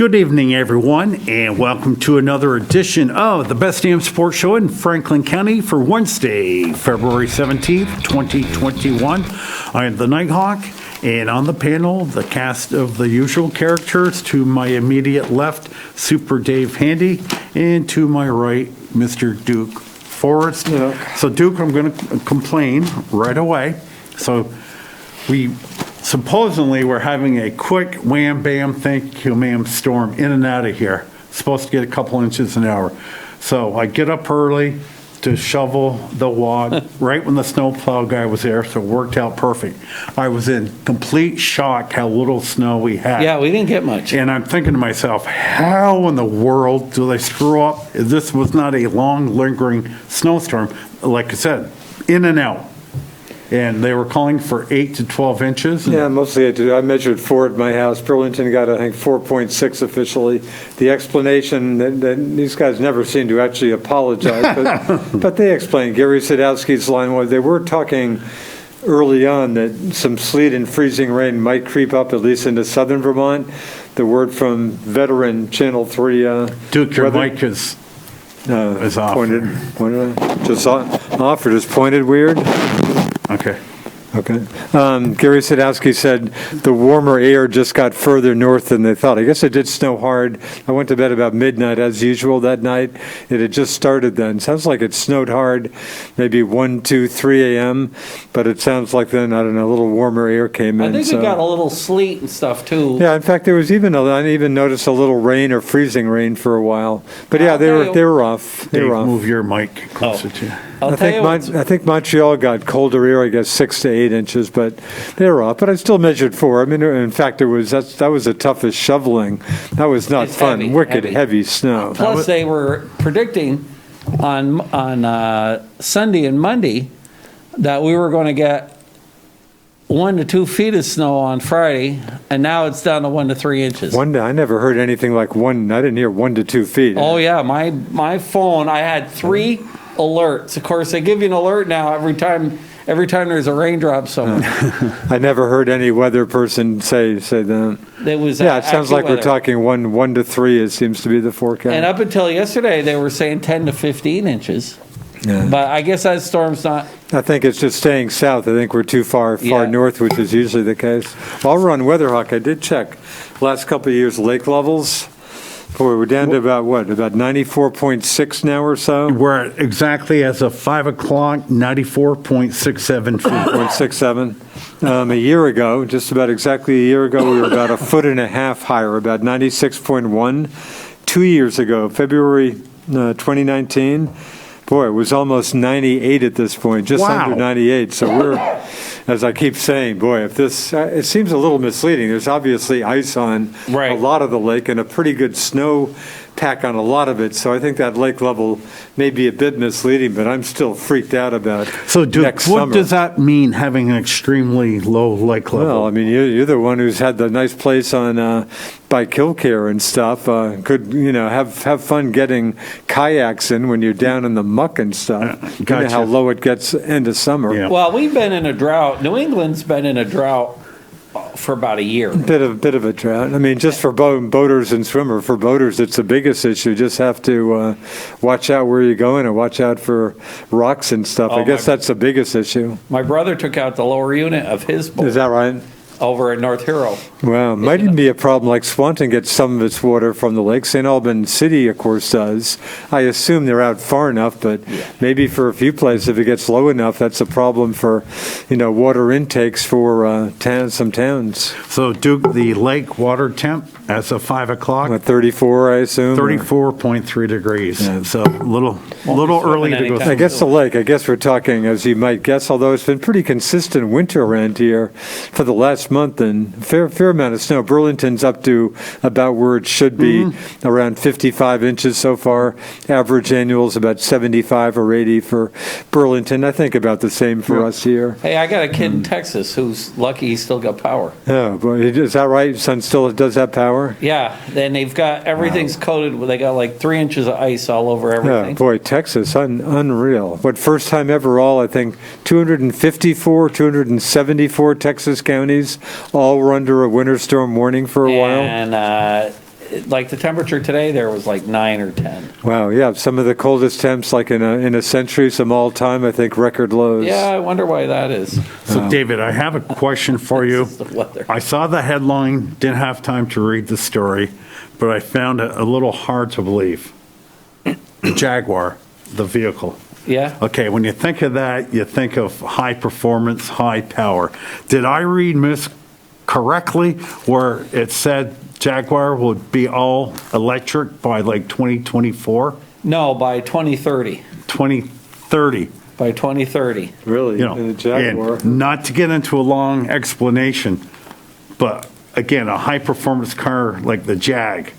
Good evening, everyone, and welcome to another edition of the Best Damn Sports Show in Franklin County for Wednesday, February 17th, 2021. I am the Nighthawk, and on the panel, the cast of the usual characters. To my immediate left, Super Dave Handy, and to my right, Mr. Duke Forrest. Yeah. So, Duke, I'm going to complain right away. So, we supposedly we're having a quick wham bam thank you ma'am storm in and out of here. Supposed to get a couple inches an hour. So I get up early to shovel the walk right when the snowplow guy was there, so it worked out perfect. I was in complete shock how little snow we had. Yeah, we didn't get much. And I'm thinking to myself, how in the world do they screw up? This was not a long lingering snowstorm. Like I said, in and out. And they were calling for 8 to 12 inches. Yeah, mostly I measured 4 at my house. Burlington got, I think, 4.6 officially. The explanation that these guys never seem to actually apologize, but they explained. Gary Sadowski's line was they were talking early on that some sleet and freezing rain might creep up at least into southern Vermont. The word from veteran Channel 3. Duke, your mic is off. Pointed, just off or just pointed weird? Okay. Gary Sadowski said the warmer air just got further north than they thought. I guess it did snow hard. I went to bed about midnight as usual that night. It had just started then. Sounds like it snowed hard, maybe 1, 2, 3 a.m., but it sounds like then, I don't know, a little warmer air came in. I think we got a little sleet and stuff too. Yeah, in fact, there was I even noticed a little rain or freezing rain for a while. But yeah, they were off. They were off. Move your mic closer to you. I think Montreal got colder air, I guess 6 to 8 inches, but they were off. But I still measured 4. I mean, in fact, that was the toughest shoveling. That was not It's fun. heavy, Wicked heavy. heavy snow. Plus, they were predicting on Sunday and Monday that we were going to get 1 to 2 feet of snow on Friday, and now it's down to 1 to 3 inches. I never heard anything like 1. I didn't hear 1 to 2 feet. Oh yeah, my phone. I had 3 alerts. Of course, they give you an alert now every time there's a raindrop somewhere. I never heard any weather person say that. It was Yeah, it sounds like weather. we're talking 1 to 3. It seems to be the forecast. And up until yesterday, they were saying 10 to 15 inches. Yeah. But I guess that storm's not. I think it's just staying south. I think we're too far Yeah. north, which is usually the case. While we're on Weatherhawk, I did check last couple of years lake levels. Boy, we're down to about 94.6 now or so? We're at exactly as of 5 o'clock, 94.67 feet. 0.67. A year ago, just about exactly a year ago, we were about 1.5 feet higher, about 96.1. 2 years ago, February 2019, boy, it was almost 98 at this point, just Wow. under 98. So we're, as I keep saying, boy, if this, it seems a little misleading. There's obviously ice on Right. a lot of the lake and a pretty good snow pack on a lot of it. So I think that lake level may be a bit misleading, but I'm still freaked out about So, Duke, next what summer. does that mean, having an extremely low lake level? Well, I mean, you're the one who's had the nice place on by Kilcare and stuff. Could have fun getting kayaks in when you're down in the muck and stuff. You know Gotcha. how low it gets end of summer. Yeah. Well, we've been in a drought. New England's been in a drought for about a year. Bit of a drought. I mean, just for boaters and swimmers. For boaters, it's the biggest issue. Just have to watch out where you're going and watch out for rocks and stuff. Oh, I guess that's the biggest issue. My brother took out the lower unit of his boat Is that right? over at North Hero. Well, might even be a problem like Swanton gets some of its water from the lake. St. Albans City, of course, does. I assume they're out far enough, but maybe for a few places, if it gets low enough, that's a problem for, water intakes for some towns. So, Duke, the lake water temp as of 5 o'clock, 34, I assume? 34.3 degrees. Yeah. So, little early to go. anytime. I guess the lake, we're talking, as you might guess, although it's been pretty consistent winter around here for the last month and fair amount of snow. Burlington's up to about where it should be, around 55 inches so far. Average annual is about 75 or 80 for Burlington. I think about the same for us here. Hey, I got a kid in Texas who's lucky he still got power. Oh, boy, is that right? Son still does have power? Yeah, then they've got everything's coated. They got like 3 inches of ice all over Yeah, everything. boy, Texas, unreal. What, first time ever all, I think 274 Texas counties all were under a winter storm warning for a while. And like the temperature today there was like 9 or 10. Wow, yeah, some of the coldest temps like in a century, some all-time, I think, record lows. Yeah, I wonder why that is. So David, I have a question for you. It's the weather. I saw the headline, didn't have time to read the story, but I found it a little hard to believe. The Jaguar, the vehicle. Yeah. Okay, when you think of that, you think of high performance, high power. Did I read correctly where it said Jaguar would be all electric by like 2024? No, by 2030. 2030. By 2030. Really, You know, in a Jaguar. and not to get into a long explanation, but again, a high performance car like the Jag,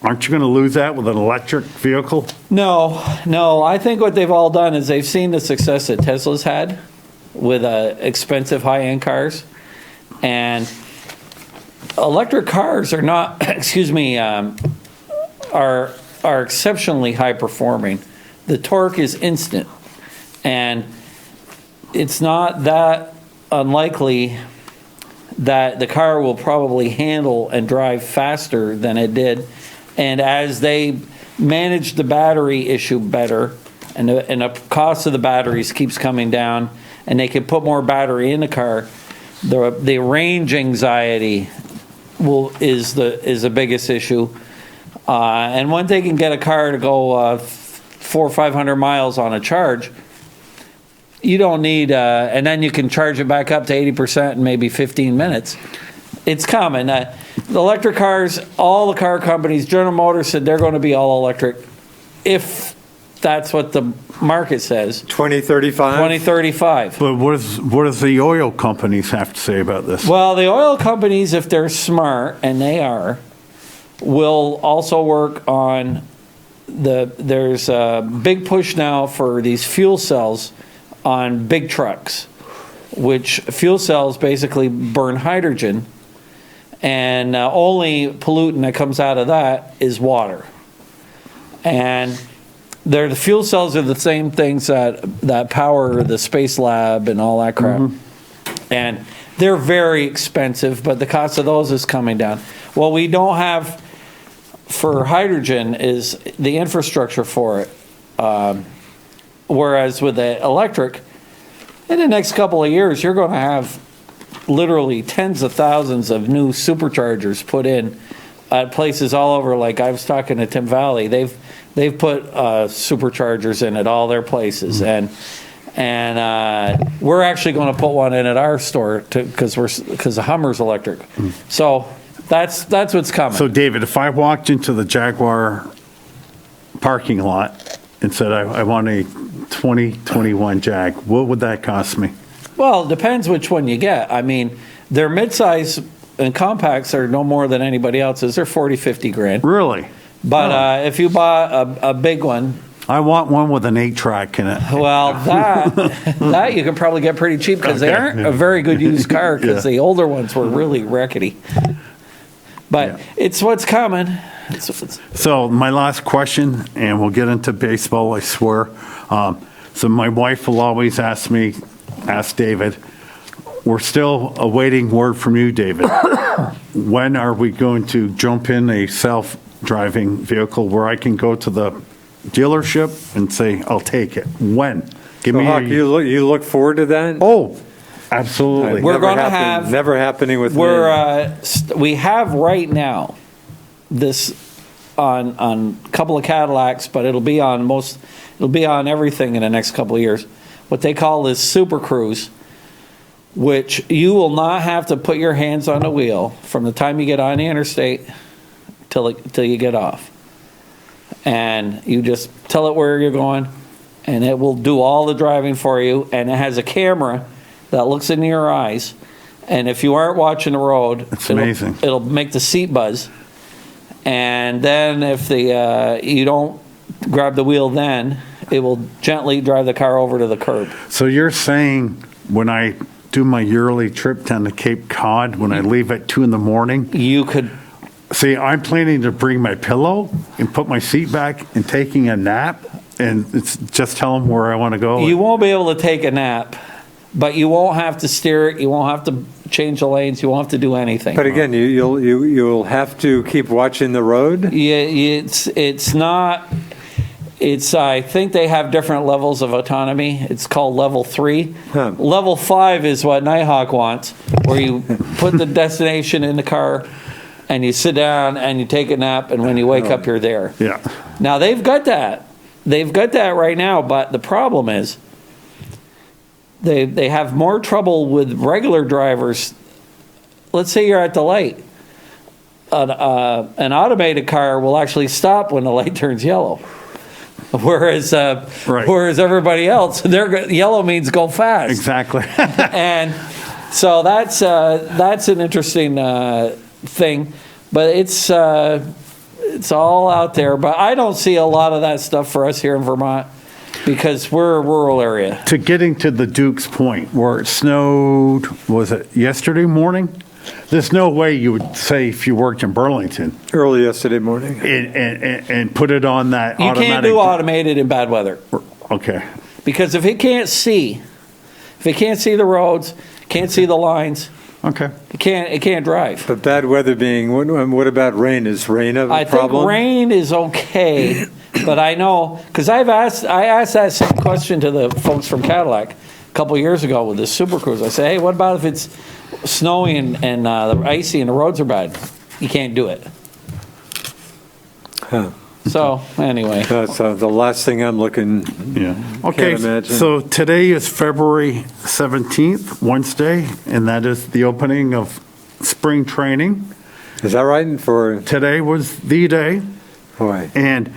aren't you going to lose that with an electric vehicle? No. I think what they've all done is they've seen the success that Tesla's had with expensive high-end cars. And electric cars are not, are exceptionally high performing. The torque is instant. And it's not that unlikely that the car will probably handle and drive faster than it did. And as they manage the battery issue better, and the cost of the batteries keeps coming down, and they can put more battery in the car, the range anxiety is the biggest issue. And when they can get a car to go 400 or 500 miles on a charge, you don't need, and then you can charge it back up to 80% in maybe 15 minutes. It's coming. The electric cars, all the car companies, General Motors said they're going to be all electric if that's what the market says. 2035? 2035. But what does the oil companies have to say about this? Well, the oil companies, if they're smart, and they are, will also work on there's a big push now for these fuel cells on big trucks, which fuel cells basically burn hydrogen, and only pollutant that comes out of that is water. And the fuel cells are the same things that power the space lab and all that crap. Mm-hmm. And they're very expensive, but the cost of those is coming down. What we don't have for hydrogen is the infrastructure for it. Whereas with the electric, in the next couple of years, you're going to have literally tens of thousands of new superchargers put in at places all over. Like I was talking to Tim Valley, they've put superchargers in at all their places, and we're actually going to put one in at our store because the Hummer's electric. So that's what's coming. So David, if I walked into the Jaguar parking lot and said I want a 2021 Jag, what would that cost me? Well, it depends which one you get. I mean, their midsize and compacts are no more than anybody else's. They're 40, 50 grand. Really? But if you bought a big one, I want one with an 8-track in it. well, that you can probably get pretty cheap because they aren't a very good used car because the older ones were really rickety. But it's what's coming. So my last question, and we'll get into baseball, I swear. So my wife will always ask David, we're still awaiting word from you, David. When are we going to jump in a self-driving vehicle where I can go to the dealership and say, I'll take it? When? Give me Hawk, you look forward to that? Oh, absolutely. We're going to have... Never happening with me. We have right now this on a couple of Cadillacs, but it'll be on everything in the next couple of years. What they call this Super Cruise, which you will not have to put your hands on the wheel from the time you get on the interstate till you get off. And you just tell it where you're going, and it will do all the driving for you. And it has a camera that looks into your eyes. And if you aren't watching the road, it's amazing. It'll make the seat buzz. And then if you don't grab the wheel, then it will gently drive the car over to the curb. So you're saying when I do my yearly trip down to Cape Cod, when I leave at 2 a.m, you could... See, I'm planning to bring my pillow and put my seat back and taking a nap, and it's just tell them where I want to go. You won't be able to take a nap but you won't have to steer it, you won't have to change the lanes, you won't have to do anything. But again, you'll have to keep watching the road? Yeah, it's not, I think they have different levels of autonomy. It's called level 3. Huh. Level 5 is what Nighthawk wants, where you put the destination in the car and you sit down and you take a nap, and when you wake up, you're there. Yeah. Now, they've got that. They've got that right now, but the problem is they have more trouble with regular drivers. Let's say you're at the light. An automated car will actually stop when the light turns yellow. Whereas everybody else, yellow means go fast. Exactly. And so that's an interesting thing, but it's all out there. But I don't see a lot of that stuff for us here in Vermont because we're a rural area. To getting to the Duke's point, where it snowed, was it yesterday morning? There's no way you would say if you worked in Burlington Early yesterday morning. and put it on that You automatic. can't do automated in bad weather Okay. because if it can't see the roads, can't see the lines, Okay. it can't drive. But bad weather being, what about rain? Is rain a I problem? think rain is okay, but I know, because I asked that same question to the folks from Cadillac a couple years ago with the Super Cruise. I said, hey, what about if it's snowy and icy and the roads are bad? You can't do it. Huh. So, anyway. That's the last thing I'm looking. Yeah. Okay. Can't imagine. So today is February 17th, Wednesday, and that is the opening of spring training. Is that right? For Today was the day. boy, And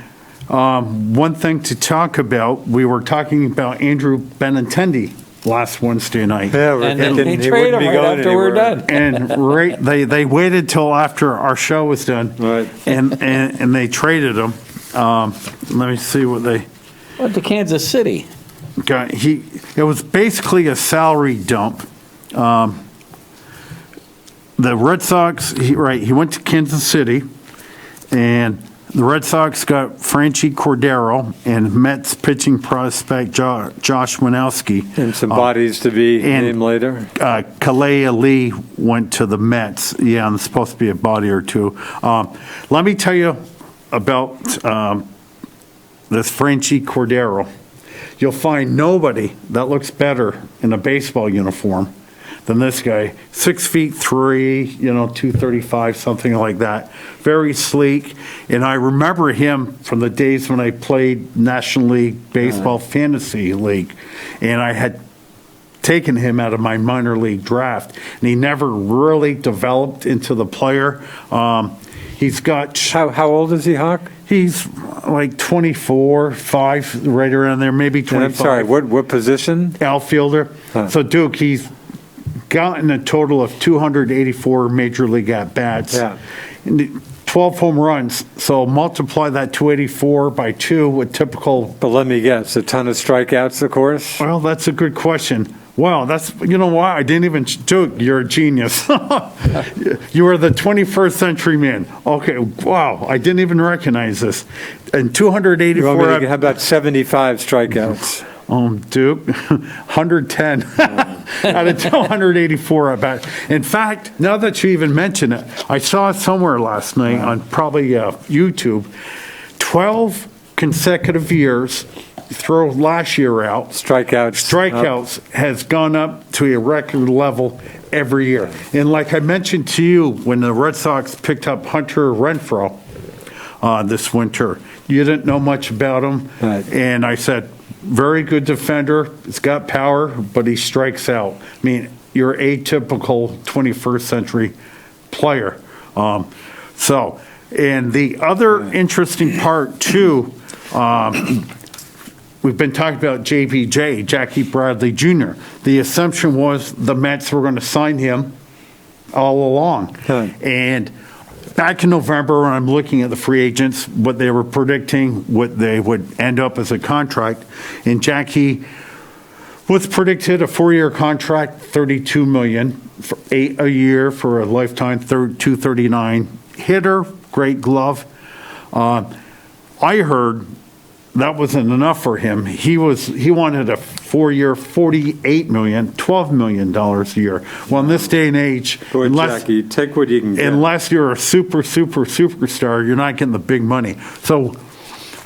one thing to talk about, we were talking about Andrew Benintendi last Wednesday night. yeah, we're And thinking they he trade wouldn't them be right going after we're anywhere. done. And they waited till after our show was done. Right. And they traded him. Let me see what they Went to Kansas City. got. It was basically a salary dump. The Red Sox, he went to Kansas City, and the Red Sox got Franchi Cordero and Mets pitching prospect Josh Winowski. And some bodies to be and- named later. Kalea Lee went to the Mets. Yeah, and there's supposed to be a body or two. Let me tell you about this Franchi Cordero. You'll find nobody that looks better in a baseball uniform than this guy. 6'3", 235, something like that. Very sleek. And I remember him from the days when I played National League Baseball Fantasy League. And I had taken him out of my minor league draft. And he never really developed into the player. He's got... How old is he, Hawk? He's like 24, 5, right around there, maybe 25. I'm sorry, what position? Outfielder. Huh. So, Duke, he's gotten a total of 284 major league at-bats. Yeah. 12 home runs. So multiply that 284 by 2 with typical... But let me guess, a ton of strikeouts, of course? Well, that's a good question. Wow, that's, you know what? I didn't even, Duke, you're a genius. You are the 21st century man. Okay, wow, I didn't even recognize this. And 284... How about 75 strikeouts? Duke, 110 out of 284, I bet. In fact, now that you even mention it, I saw it somewhere last night on probably YouTube. 12 consecutive years, throw last year out. Strikeouts has gone up to a record level every year. And like I mentioned to you, when the Red Sox picked up Hunter Renfroe this winter, you didn't know much about him. Right. And I said, very good defender. He's got power, but he strikes out. I mean, you're atypical 21st century player. And the other interesting part, too, we've been talking about JBJ, Jackie Bradley Jr. The assumption was the Mets were going to sign him all along. Huh. And back in November, when I'm looking at the free agents, what they were predicting, what they would end up as a contract, and Jackie was predicted a 4-year contract, $32 million, for $8 a year for a lifetime, $239. Hitter, great glove. I heard that wasn't enough for him. He wanted a 4-year, $48 million, $12 million a year. Well, in this day and age, Boy, Jackie, take what you can get. unless you're a superstar, you're not getting the big money. So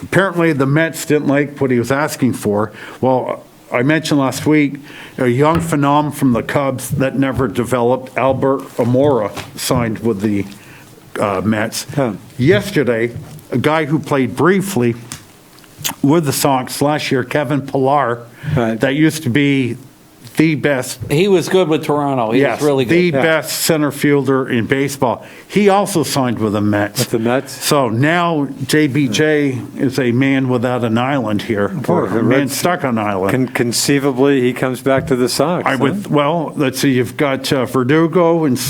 apparently the Mets didn't like what he was asking for. Well, I mentioned last week, a young phenom from the Cubs that never developed, Albert Amora, signed with the Mets. Huh. Yesterday, a guy who played briefly with the Sox last year, Kevin Pillar, Right. that used to be the best, He was good with Toronto. He yes, was really the good. best center fielder in baseball. He also signed with the Mets. With the Mets? So now JBJ is a man without an island here, or the a man Reds- stuck on an island. Conceivably, he comes back to the Sox. I would, well, let's see, you've got Verdugo and,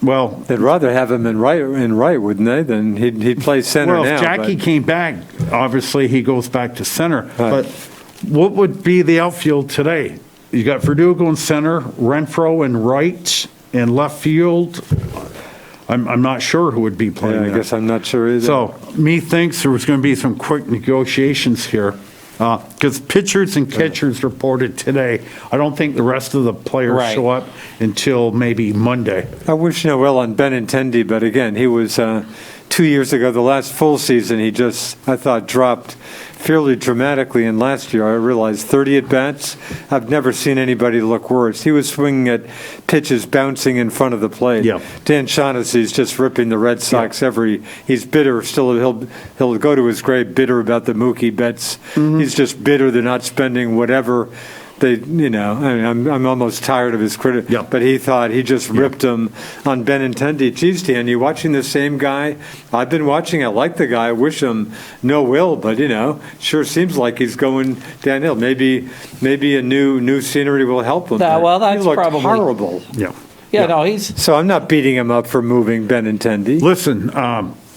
well, They'd rather have him in right, wouldn't they? Than he'd play center well, now. if Jackie but- came back, obviously he goes back to center. Right. But what would be the outfield today? You got Verdugo in center, Renfro in right, and left field. I'm not sure who would be playing Yeah, I there. guess I'm not sure either. So, me thinks there was going to be some quick negotiations here, because pitchers and catchers reported today. I don't think the rest of the players Right. show up until maybe Monday. I wish well on Benintendi, but again, he was 2 years ago, the last full season, he just, I thought, dropped fairly dramatically. And last year, I realized 30 at-bats. I've never seen anybody look worse. He was swinging at pitches bouncing in front of the plate. Yeah. Dan Shaughnessy's just ripping the Red Sox he's bitter still. He'll go to his grave bitter about the Mookie Betts. He's just bitter they're not spending whatever they, I'm almost tired of his critic. Yeah. But he thought he just ripped him on Benintendi. Geez, Dan, you watching the same guy? I've been watching. I like the guy. I wish him no will, but sure seems like he's going downhill. Maybe a new scenery will help him. Well, that's he looked probably- horrible. Yeah. Yeah, no, he's So I'm not beating him up for moving Benintendi. Listen,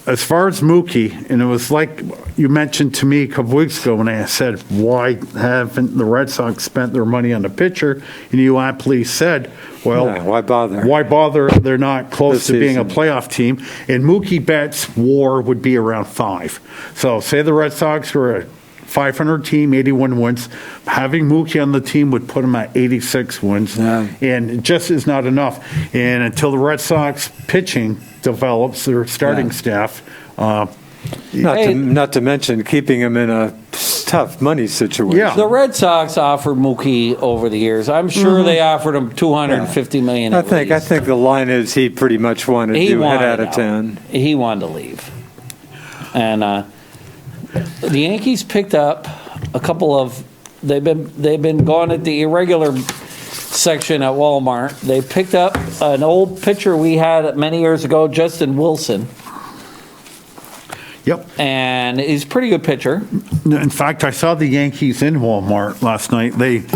as far as Mookie, and it was like you mentioned to me a couple weeks ago when I said, why haven't the Red Sox spent their money on a pitcher? And you aptly said, well, Yeah, why bother? Why bother? They're not close This to being a season. playoff team. And Mookie Betts' WAR would be around 5. So say the Red Sox were a 500 team, 81 wins. Having Mookie on the team would put him at 86 wins. Yeah. And it just is not enough. And until the Red Sox pitching develops their starting staff, Not to mention keeping him in a tough money situation. Yeah. the Red Sox offered Mookie over the years. I'm sure they offered him $250 million. I at think least. the line is he pretty much wanted to head out of town. He wanted to leave, and the Yankees picked up a couple of. They've been going at the irregular section at Walmart. They picked up an old pitcher we had many years ago, Justin Wilson, yep. and he's a pretty good pitcher. In fact, I saw the Yankees in Walmart last night. They've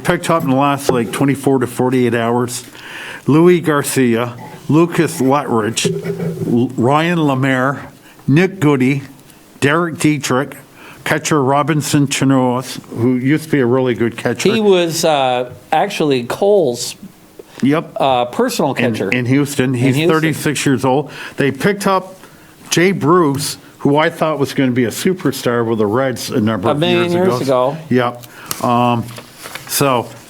picked up in the last 24 to 48 hours Louis Garcia, Lucas Letridge, Ryan Lemaire, Nick Goody, Derek Dietrich, catcher Robinson Chanoas, who used to be a really good catcher. He was actually Cole's Yep. personal catcher. In Houston. He's Houston. 36 years old. They picked up Jay Bruce, who I thought was going to be a superstar with the Reds a number of million years ago. Yep.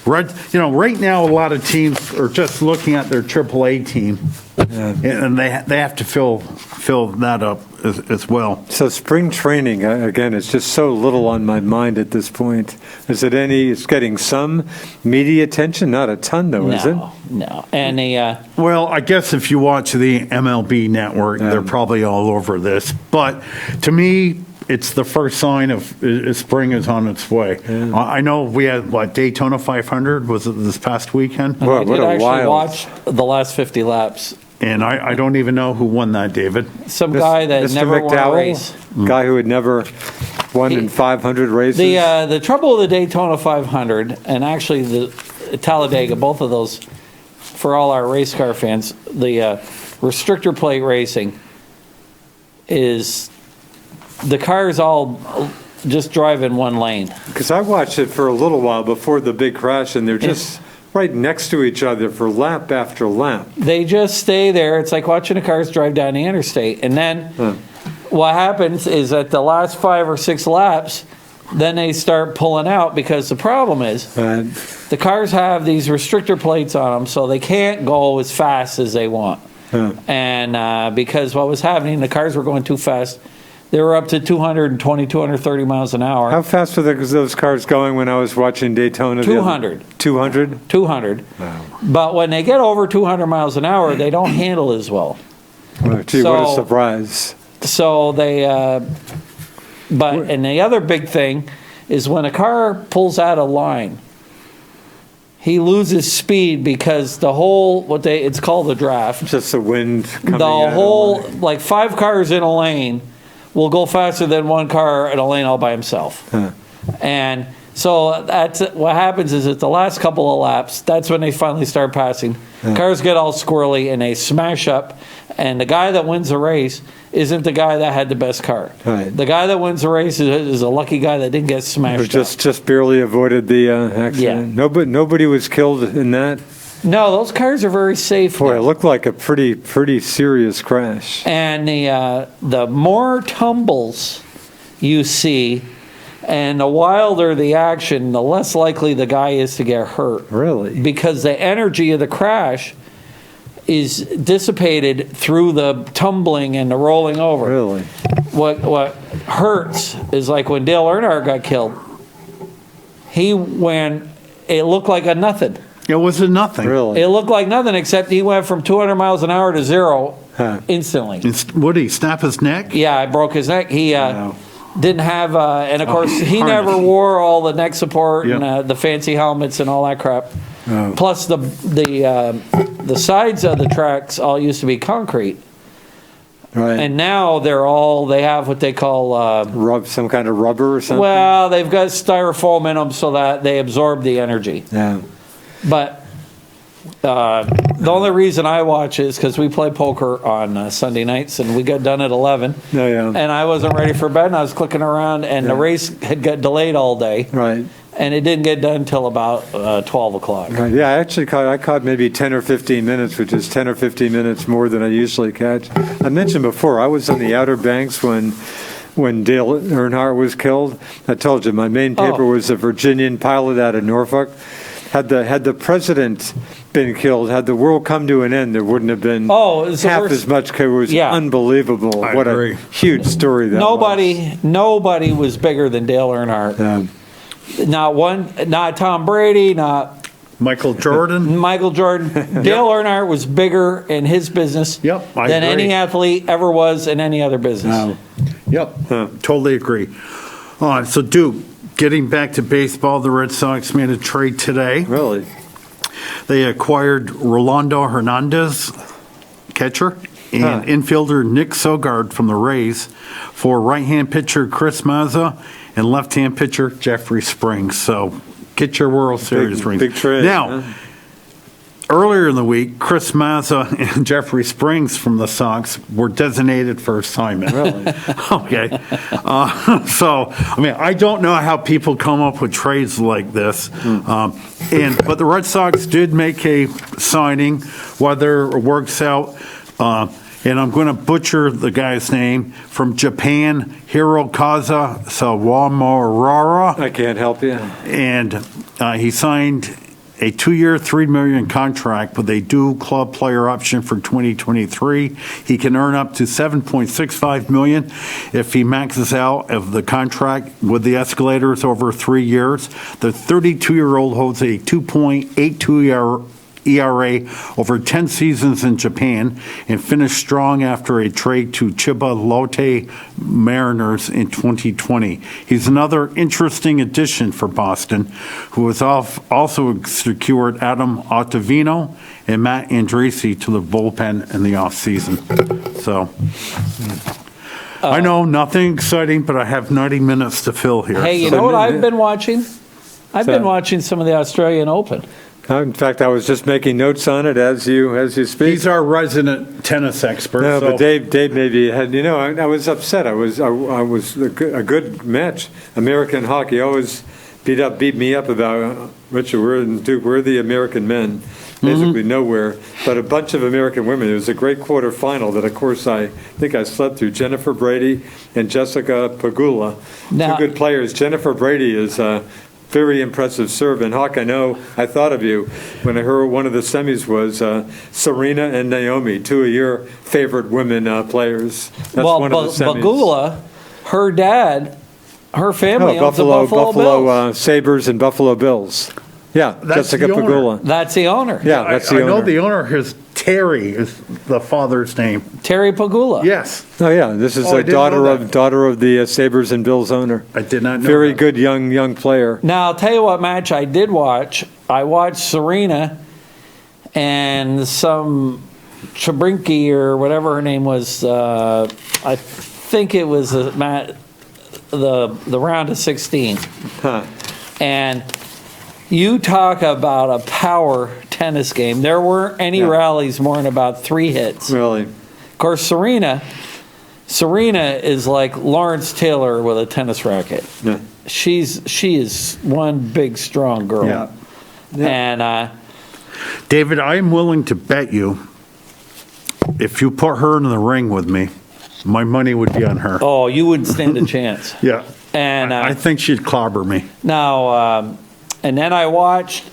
Right now, a lot of teams are just looking at their AAA team, and they have to fill that up as well. So spring training, again, it's just so little on my mind at this point. Is it it's getting some media attention? Not a ton, though, is it? No. And Well, I guess if you watch the MLB network, they're probably all over this. But to me, it's the first sign of spring is on its way. I know we had, Daytona 500, was it this past weekend? Wow, I what did a actually wild. watch the last 50 laps. And I don't even know who won that, David. Some guy that Mr. never won a McDowell, race. guy who had never won in 500 races. The trouble with the Daytona 500 and actually the Talladega, both of those, for all our race car fans, the restrictor plate racing is the cars all just drive in one lane. Because I watched it for a little while before the big crash, and they're just right next to each other for lap after lap. They just stay there. It's like watching the cars drive down the interstate. And then what happens is at the last 5 or 6 laps, then they start pulling out because the problem is the cars have these restrictor plates on them, so they can't go as fast as they want. And because what was happening, the cars were going too fast. They were up to 220, 230 miles an hour. How fast were those cars going when I was watching Daytona? 200. 200? 200. Wow. But when they get over 200 miles an hour, they don't handle as well. Oh, gee, what a So- surprise. So they, and the other big thing is when a car pulls out of line, he loses speed because the whole, it's called the draft. Just the wind coming The out whole, of like 5 cars in a lane will go faster than 1 car in a lane all by himself. And so that's what happens is at the last couple of laps, that's when they finally start passing. Cars get all squirrely and they smash up. And the guy that wins the race isn't the guy that had the best car. Right. The guy that wins the race is a lucky guy that didn't get Or smashed up. just barely avoided the accident. Nobody was killed in that. No, those cars are very safe. Boy, now. it looked like a pretty serious crash. And the more tumbles you see, and the wilder the action, the less likely the guy is to get hurt. Really? Because the energy of the crash is dissipated through the tumbling and the rolling over. Really? What hurts is like when Dale Earnhardt got killed. It looked like a nothing. It was a nothing. Really? It looked like nothing except he went from 200 miles an hour to 0 instantly. What did he snap his neck? Yeah, I broke his neck. He Wow. didn't have, and of course, he harness. never wore all the neck support Yep. and the fancy helmets and all that crap. Plus, the sides of the tracks all used to be concrete, Right. and now they have what they call. Some kind of rubber or something? Well, they've got styrofoam in them so that they absorb the energy. Yeah. But the only reason I watch is because we play poker on Sunday nights, and we got done at 11. Oh, yeah. And I wasn't ready for bed, and I was clicking around, and the race had got delayed all day, Right. and it didn't get done until about 12 o'clock. Right. Yeah, I caught maybe 10 or 15 minutes, which is 10 or 15 minutes more than I usually catch. I mentioned before, I was on the Outer Banks when Dale Earnhardt was killed. I told you, my main paper was a Virginian pilot out of Norfolk. Had the president been killed, had the world come to an end, there wouldn't have been It's the half worst. as much. It was Yeah. unbelievable. I What agree. a huge story that Nobody was bigger than Dale Earnhardt. was. Not Tom Brady, not Michael Jordan? Michael Jordan. Dale Earnhardt was bigger in his business Yep, I than agree. any athlete ever was in any other business. Yep, totally agree. All right, so Duke, getting back to baseball, the Red Sox made a trade today. Really? They acquired Rolando Hernandez, catcher, and infielder Nick Sogard from the Rays for right-hand pitcher Chris Mazza and left-hand pitcher Jeffrey Springs. So get your World Series rings. Big trade. Now, earlier in the week, Chris Mazza and Jeffrey Springs from the Sox were designated for assignment. Really? Okay. So, I mean, I don't know how people come up with trades like this. But the Red Sox did make a signing, whether it works out, and I'm going to butcher the guy's name, from Japan, Hirokazu Sawamura. I can't help you. And he signed a 2-year, $3 million contract with a dual club player option for 2023. He can earn up to $7.65 million if he maxes out of the contract with the escalators over 3 years. The 32-year-old holds a 2.82 ERA over 10 seasons in Japan and finished strong after a trade to Chiba Lotte Mariners in 2020. He's another interesting addition for Boston, who has also secured Adam Ottavino and Matt Andresi to the bullpen in the offseason. So, I know, nothing exciting, but I have 90 minutes to fill here. Hey, you So- know what I've been watching? I've been watching some of the Australian Open. In fact, I was just making notes on it as you speak. He's our resident tennis expert. No, so but Dave maybe had. I was upset. I was a good match. American hockey always beat me up about Richard. We're the American men. basically nowhere, but a bunch of American women. It was a great quarterfinal that, of course, I think I slept through. Jennifer Brady and Jessica Pegula, Now- two good players. Jennifer Brady is a very impressive serve. And Hawk, I thought of you when I heard one of the semis was Serena and Naomi, two of your favorite women players. That's Well, one of the semis. Bagula, her dad, her family owns the Buffalo Bills. Sabres and Buffalo Bills. Yeah, That's Jessica the owner. Pegula. That's the owner. Yeah, that's the I owner. know the owner, his Terry is the father's name. Terry Pagula. Yes, Oh yeah, this is Oh, I a didn't know daughter that. of the Sabres and Bills owner. I did not know Very that. good young player. Now, I'll tell you what match I did watch. I watched Serena and some Chabrinky or whatever her name was. I think it was the round of 16. Huh. And you talk about a power tennis game. There weren't any Yeah. rallies more than about 3 hits. Really. Of course, Serena is like Lawrence Taylor with a tennis racket. Yeah. She is one big strong girl. Yeah. And David, I'm willing to bet you, if you put her in the ring with me, my money would be on her. oh, you wouldn't stand a chance. Yeah. And I think she'd clobber me. now, and then I watched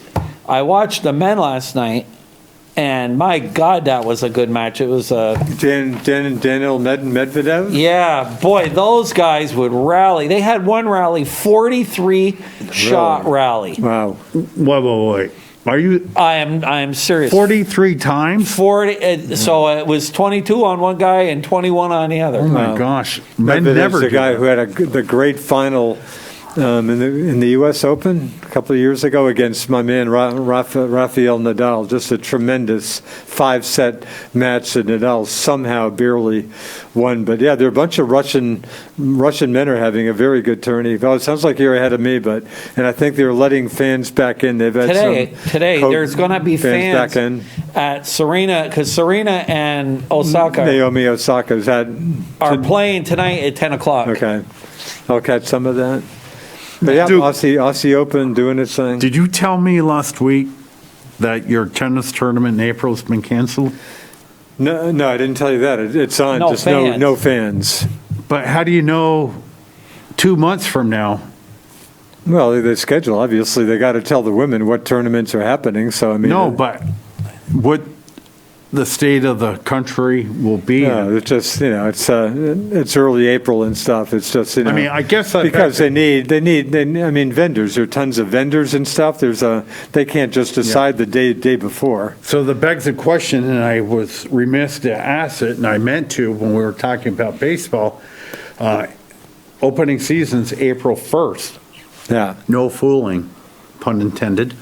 the men last night, and my God, that was a good match. It was Daniel Medvedev. yeah, boy, those guys would rally. They had one rally, 43 shot rally. Wow. Wait. Are you I am serious. 43 times? 40. So it was 22 on one guy and 21 on the other. Oh my Wow. gosh. Men Medvedev's never the do guy that. who had the great final in the U.S. Open a couple of years ago against my man Rafael Nadal. Just a tremendous 5-set match that Nadal somehow barely won. But yeah, there are a bunch of Russian men are having a very good tourney. Oh, it sounds like you're ahead of me, and I think they're letting fans back in. They've had Today, some there's going to be fans back in. at Serena, because Serena and Osaka Naomi Osaka's had are playing tonight at 10 o'clock. Okay, I'll catch some of that. But yeah, Dude. Aussie Open doing its thing. Did you tell me last week that your tennis tournament in April has been canceled? No, I didn't tell you that. It's on. No Just fans. no fans. But how do you know 2 months from now? Well, they schedule. Obviously, they got to tell the women what tournaments are happening. So I mean, No, but what the state of the country will be in. it's just it's early April and stuff. It's just I mean, I guess that because they need. I mean, vendors. There are tons of vendors and stuff. They can't just decide the day before. So that begs the question, and I was remiss to ask it, and I meant to when we were talking about baseball. Opening season's April 1st. Yeah. No fooling, pun intended.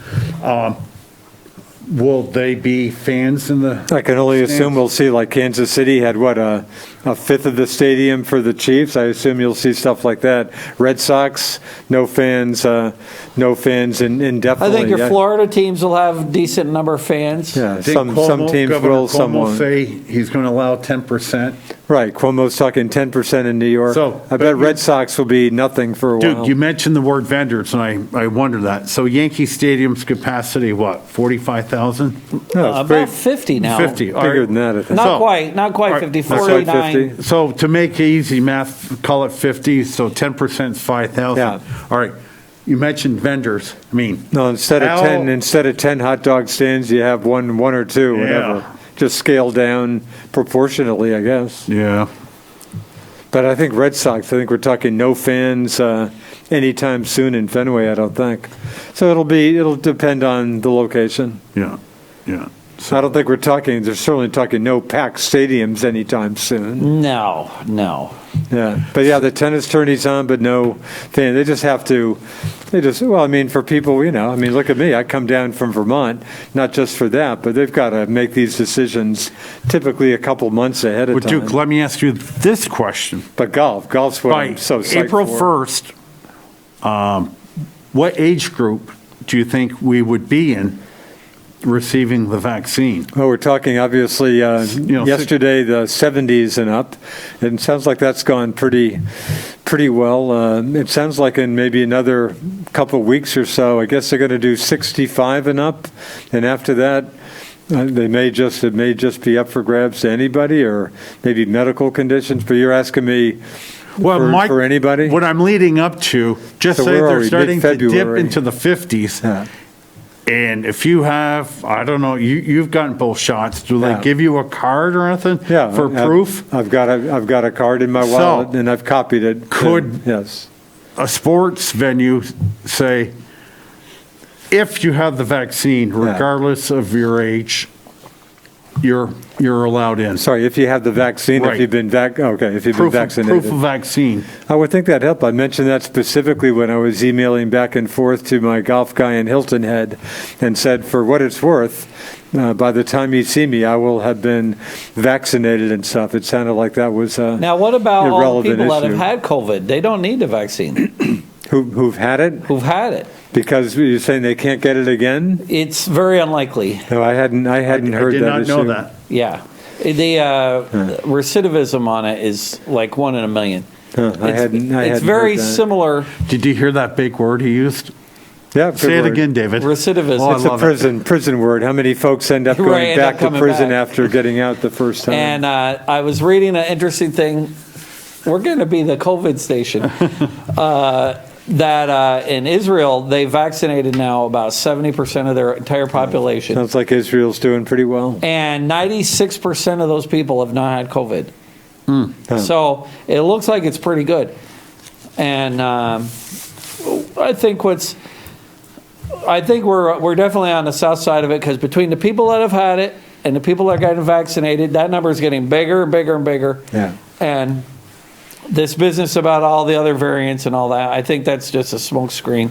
Will they be fans in the? I can only assume stands? we'll see, like Kansas City had, a fifth of the stadium for the Chiefs. I assume you'll see stuff like that. Red Sox, no fans indefinitely. I think your Yeah. Florida teams will have a decent number of fans. Yeah, I think some Cuomo, teams Governor will, some Cuomo won't. say he's going to allow 10%. Right, Cuomo's talking 10% in New York. So, I but bet you- Red Sox will be nothing for a while. Dude, you mentioned the word vendors, and I wonder that. So Yankee Stadium's capacity, what, 45,000? No, it's About 50 now. 50. All bigger right. than that, I think. Not So- quite All right, 50, not quite 49. 50. So to make easy math, call it 50, so 10% is 5,000. Yeah. All right, you mentioned vendors. I mean, No, instead of Al- 10 hot dog stands, you have one or two, whatever. Yeah. Just scale down proportionally, I guess. yeah. But I think Red Sox, I think we're talking no fans anytime soon in Fenway, I don't think. So it'll depend on the location. Yeah, yeah. I don't think they're certainly talking no packed stadiums anytime soon. No. Yeah. But yeah, the tennis tourney's on, but no fan. Well, I mean, for people, look at me. I come down from Vermont, not just for that, but they've got to make these decisions typically a couple months ahead of But time. Duke, let me ask you this question. But golf's what By I'm so psyched April for. 1st, what age group do you think we would be in receiving the vaccine. Oh, we're talking obviously yesterday the 70s and up. And it sounds like that's gone pretty well. It sounds like in maybe another couple of weeks or so, I guess they're going to do 65 and up. And after that, it may just be up for grabs to anybody, or maybe medical conditions. But you're asking me for anybody? What I'm leading up to, just So say we're they're already starting to dip mid-February. into the 50s. Yeah. And if you have, I don't know, you've gotten both shots. Do they Yeah. give you a card or anything Yeah, for proof? I've got a card in my wallet, and I've copied it. Could- Yes. A sports venue say, if you have the vaccine, regardless of your age, you're allowed in. Sorry, if you have the vaccine, Right. if you've been if you've been vaccinated. Proof of vaccine. I would think that'd help. I mentioned that specifically when I was emailing back and forth to my golf guy in Hilton Head, and said, for what it's worth, by the time you see me, I will have been vaccinated and stuff. It sounded like that was Now, what about all the irrelevant people that have issue. had COVID? They don't need the vaccine, who've had it, who've had it. because you're saying they can't get it again. It's very unlikely. No, I hadn't heard I did that not issue. know that. Yeah. The recidivism on it is like 1 in a million. Huh, I hadn't It's very heard that. similar Did you hear that big word he used? Yeah, good Say it word. again, David. recidivism. Oh, I It's a love it. prison word. How many folks end up going Right, end up back to coming prison back. after getting out the first time? And I was reading an interesting thing. We're going to be the COVID station. That in Israel, they vaccinated now about 70% of their entire population. Sounds like Israel's doing pretty well. And 96% of those people have not had COVID. Huh. So it looks like it's pretty good. And I think we're definitely on the south side of it, because between the people that have had it and the people that are getting vaccinated, that number is getting bigger and bigger and bigger. Yeah. And this business about all the other variants and all that, I think that's just a smokescreen.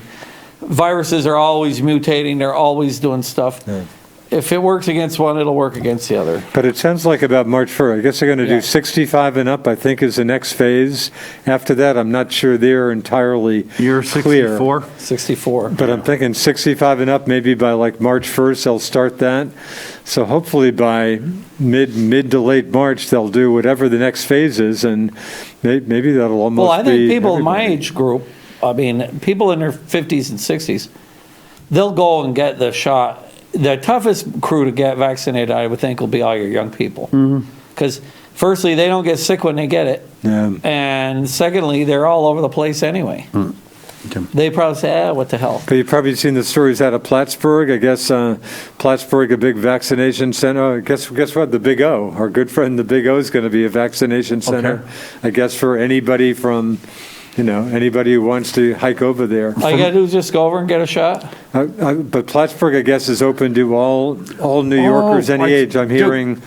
Viruses are always mutating. They're always doing stuff. Yeah. If it works against one, it'll work against the other. But it sounds like about March 1st. I guess they're going to Yeah. do 65 and up, I think, is the next phase. After that, I'm not sure they're entirely You're clear. 64? 64. But I'm thinking 65 and up, maybe by like March 1st, they'll start that. So hopefully by mid to late March, they'll do whatever the next phase is, and maybe that'll almost be Well, I think people in my everybody. age group, I mean, people in their 50s and 60s, they'll go and get the shot. The toughest crew to get vaccinated, I would think, will be all your young people. Because firstly, they don't get sick when they get it. Yeah. And secondly, they're all over the place anyway. Okay. They probably say, what the hell? But you've probably seen the stories out of Plattsburgh. I guess Plattsburgh, a big vaccination center. Guess what? The Big O, our good friend, the Big O, is going to be a vaccination center. I guess for anybody from, anybody who wants to hike over there. All you got to do is just go over and get a shot. But Plattsburgh, I guess, is open to all New Yorkers any age. I'm hearing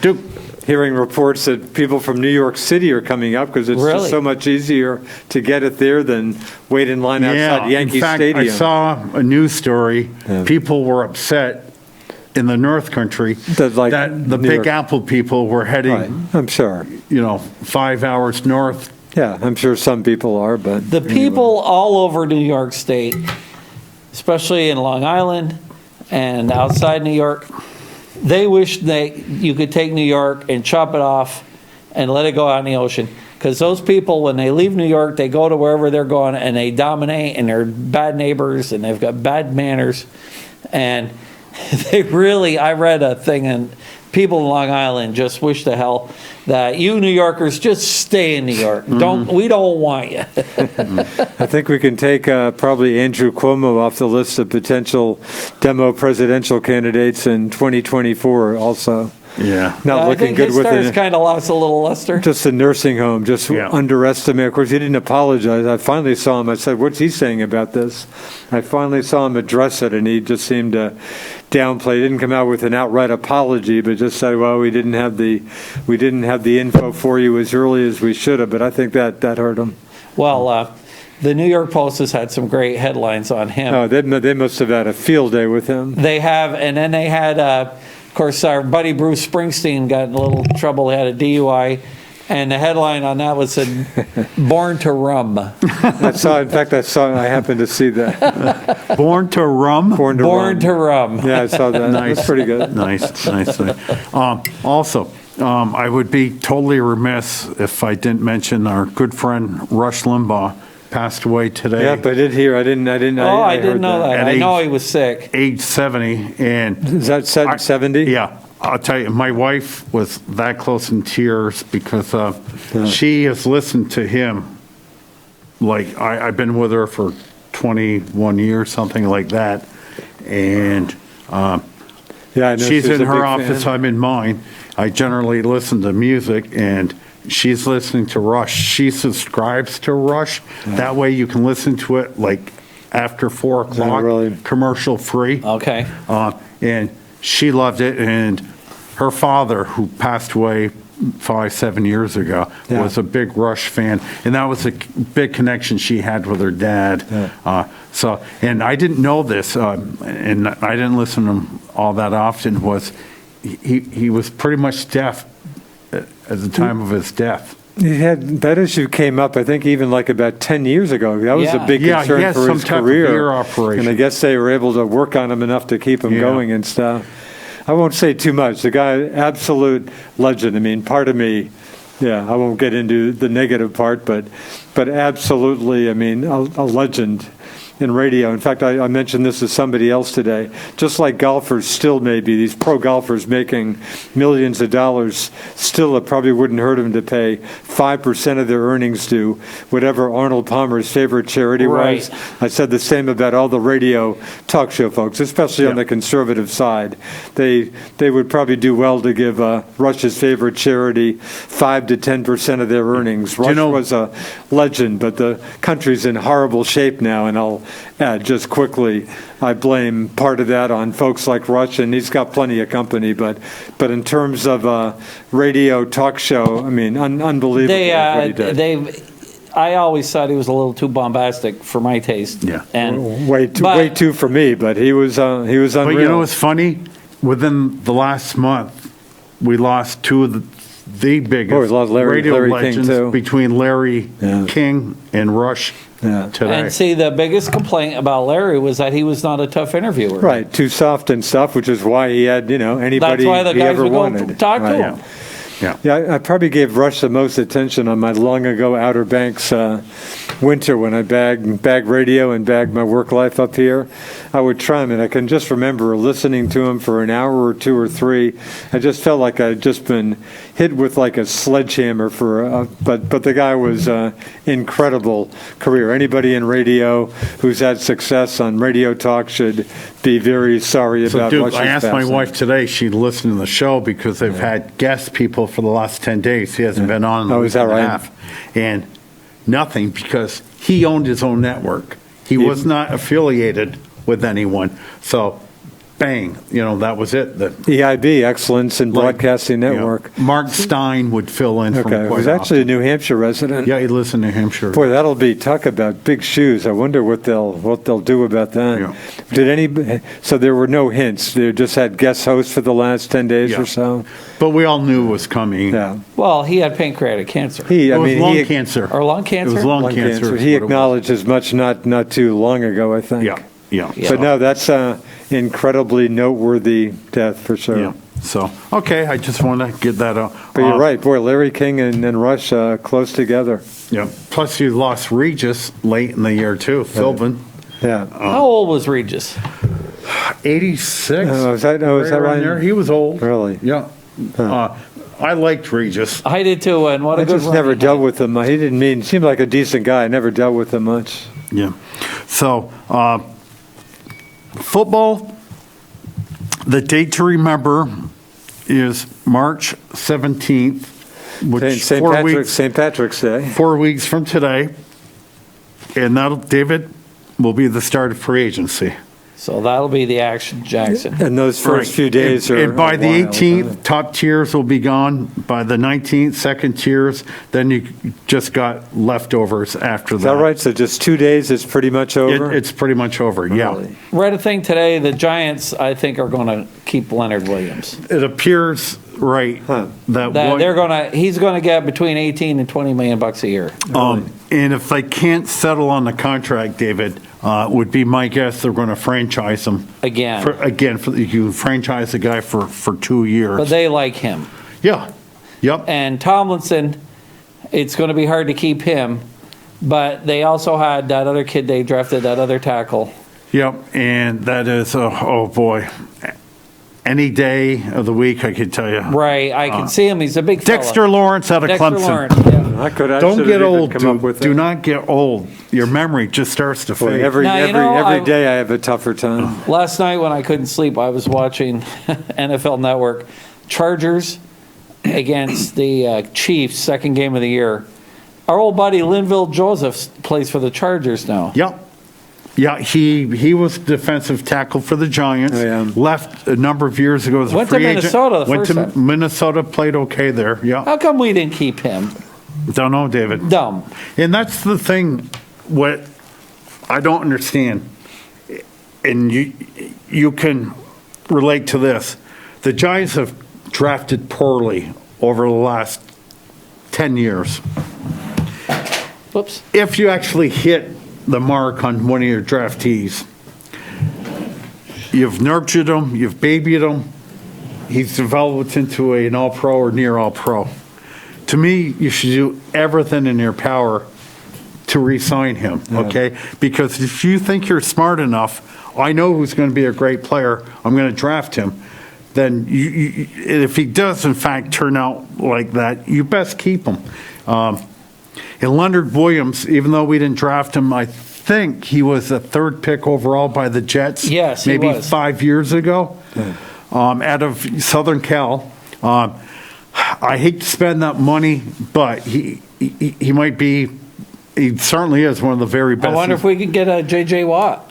reports that people from New York City are coming up because it's Really? just so much easier to get it there than wait in line outside Yankee in fact, Stadium. I saw a news story. Yeah. People were upset in the North Country That, like, that the New Big York- Apple people were heading, Right, I'm sure. 5 hours north. Yeah, I'm sure some people are, but The people all over New York State, especially in Long Island and outside New York, they wish you could take New York and chop it off and let it go out in the ocean. Because those people, when they leave New York, they go to wherever they're going and they dominate, and they're bad neighbors and they've got bad manners. And they really, I read a thing, and people in Long Island just wish to hell that you New Yorkers just stay in New York. We don't want you. I think we can take probably Andrew Cuomo off the list of potential demo presidential candidates in 2024 also. Yeah. Not I looking think good his with stars it. kind of lost a little luster. Just a nursing home, just Yeah. underestimate. Of course, he didn't apologize. I finally saw him. I said, "What's he saying about this?" I finally saw him address it, and he just seemed to downplay. He didn't come out with an outright apology, but just said, "Well, we didn't have the info for you as early as we should have." But I think that hurt him. Well, the New York Post has had some great headlines on him. Oh, they must have had a field day with him. They have, and then they had, of course, our buddy Bruce Springsteen got in a little trouble. He had a DUI, And the headline on that was said, "Born to Rum." I saw, in fact, I happened to see that. Born to rum? Born to Born Run. to Rum. Yeah, I saw that. Nice. That's pretty good. Nice. Also, I would be totally remiss if I didn't mention our good friend Rush Limbaugh passed away today. Yep, I did hear. I didn't. Oh, I heard didn't know that. At I know age- he was sick. Age 70, and Is that 70? yeah, I'll tell you, my wife was that close in tears because she has listened to him. Like, I've been with her for 21 years, something like that. And Yeah, I know she's she was in a her big office, fan. I'm in mine. I generally listen to music, and she's listening to Rush. She subscribes to Rush. That way you can listen to it like after 4 o'clock, really? commercial free. Okay. And she loved it, and her father, who passed away 5-7 years ago, Yeah. was a big Rush fan, and that was a big connection she had with her dad. And I didn't know this, and I didn't listen to him all that often, was he was pretty much deaf at the time of his death. That issue came up, I think, even like about 10 years ago. That was a Yeah. big Yeah, he concern had for some his type of career. ear operation. And I guess they were able to work on him enough to keep him Yeah. going and stuff. I won't say too much. The guy, absolute legend. I mean, part of me, yeah, I won't get into the negative part, but absolutely, I mean, a legend in radio. In fact, I mentioned this to somebody else today. Just like golfers still maybe, these pro golfers making millions of dollars, still it probably wouldn't hurt them to pay 5% of their earnings to whatever Arnold Palmer's favorite charity Right. was. I said the same about all the radio talk show folks, especially on Yeah. the conservative side. They would probably do well to give Rush's favorite charity 5 to 10% of their earnings. Rush know- was a legend, but the country's in horrible shape now, and I'll add just quickly, I blame part of that on folks like Rush, and he's got plenty of company, but in terms of radio talk show, I mean, unbelievable what he did. I always thought he was a little too bombastic for my taste. Yeah. And Way but- too for me, but he was unreal. But you know what's funny? Within the last month, we lost two of the biggest Oh, we lost Larry radio King, legends too. between Larry Yeah. King and Rush Yeah. today. And see, the biggest complaint about Larry was that he was not a tough interviewer. Right, too soft and stuff, which is why he had, anybody That's why the he guys ever would go wanted. talk to Right. him. Yeah. Yeah, I probably gave Rush the most attention on my long ago Outer Banks winter when I bagged radio and bagged my work life up here. I would try him, and I can just remember listening to him for an hour or two or three. I just felt like I'd just been hit with like a sledgehammer but the guy was incredible career. Anybody in radio who's had success on radio talk should be very sorry So, about Duke, Rush's I asked my passing. wife today, she'd listen to the show because they've had guest people for the last 10 days. He hasn't been on in a Oh, week is that and a right? half. And nothing, because he owned his own network. He was not affiliated with anyone. So, bang, that was it. EIB, Excellence in Broadcasting Network. Mark Stein would fill in from Okay, it quite was actually a often. New Hampshire resident. Yeah, he lives in New Hampshire. Boy, that'll be talk about big shoes. I wonder what they'll do about that. Yeah. So there were no hints. They just had guest hosts for the last 10 days Yeah. or so. But we all knew it was coming. Yeah. Well, he had pancreatic cancer. It was lung cancer. Or lung cancer? It was lung lung cancer. cancer. is He what it was. acknowledged as much not too long ago, I think. Yeah, yeah. Yeah. But no, that's incredibly noteworthy death for sure. Yeah. So, okay, I just want to get that out. But you're right, boy, Larry King and Rush close together. Yeah. Plus, you lost Regis late in the year, too. Philbin, Yeah. How old was Regis? 86. Oh, is that around right? there. He was old. Really? Yeah. I liked Regis. I did too, and what a I good just run never he dealt had. with him. He didn't mean, seemed like a decent guy. I never dealt with him much. Yeah. So, football, the date to remember is March 17th, which St. Patrick's Day. 4 weeks from today. And that'll, David, will be the start of free agency. So that'll be the Action Jackson. And those first Right. few days and, are. and by a the while, 18th, top tiers will be gone. By the 19th, second tiers. Then you just got leftovers after Is that right? So just 2 days is pretty much over? It's pretty much over, yeah. Really? Read a thing today, the Giants, I think, are going to keep Leonard Williams. It appears right. Huh. That he's gonna get between 18 and 20 million bucks a year. And if they can't settle on the contract, David, would be my guess they're going to franchise him. Again. You franchise a guy for 2 years. But they like him. Yeah, yep. And Tomlinson, it's gonna be hard to keep him, but they also had that other kid they drafted, that other tackle. Yep, and that is, oh boy, any day of the week, I could tell you. Right, I can see him, he's a big fella. Dexter Lawrence out of Dexter Clemson. Lawrence, yeah. Don't get old, come up with dude. Do that. not get old. Your memory just starts to Boy, fade. every Now, day I have a tougher time. Last night when I couldn't sleep, I was watching NFL Network. Chargers against the Chiefs, second game of the year. Our old buddy Linville Joseph plays for the Chargers now. Yep. Yeah, he was defensive tackle for the Giants. Oh, yeah. Left a number of years ago as a Went to free agent. Minnesota the Went first to time. Minnesota, played okay there. Yeah. How come we didn't keep him? Don't know, David. Dumb. And that's the thing, what I don't understand, and you can relate to this. The Giants have drafted poorly over the last 10 years. Whoops. If you actually hit the mark on one of your draftees, you've nurtured him, you've babied him, he's developed into an all-pro or near all-pro. To me, you should do everything in your power to re-sign him, okay? Because if you think you're smart enough, I know who's going to be a great player, I'm going to draft him, then if he does in fact turn out like that, you best keep him. And Leonard Williams, even though we didn't draft him, I think he was a third pick overall by the Jets. Yes, he maybe was. 5 years ago, out of Southern Cal. I hate to spend that money, but he might be. He certainly is one of the very best. I wonder if we could get a J.J. Watt.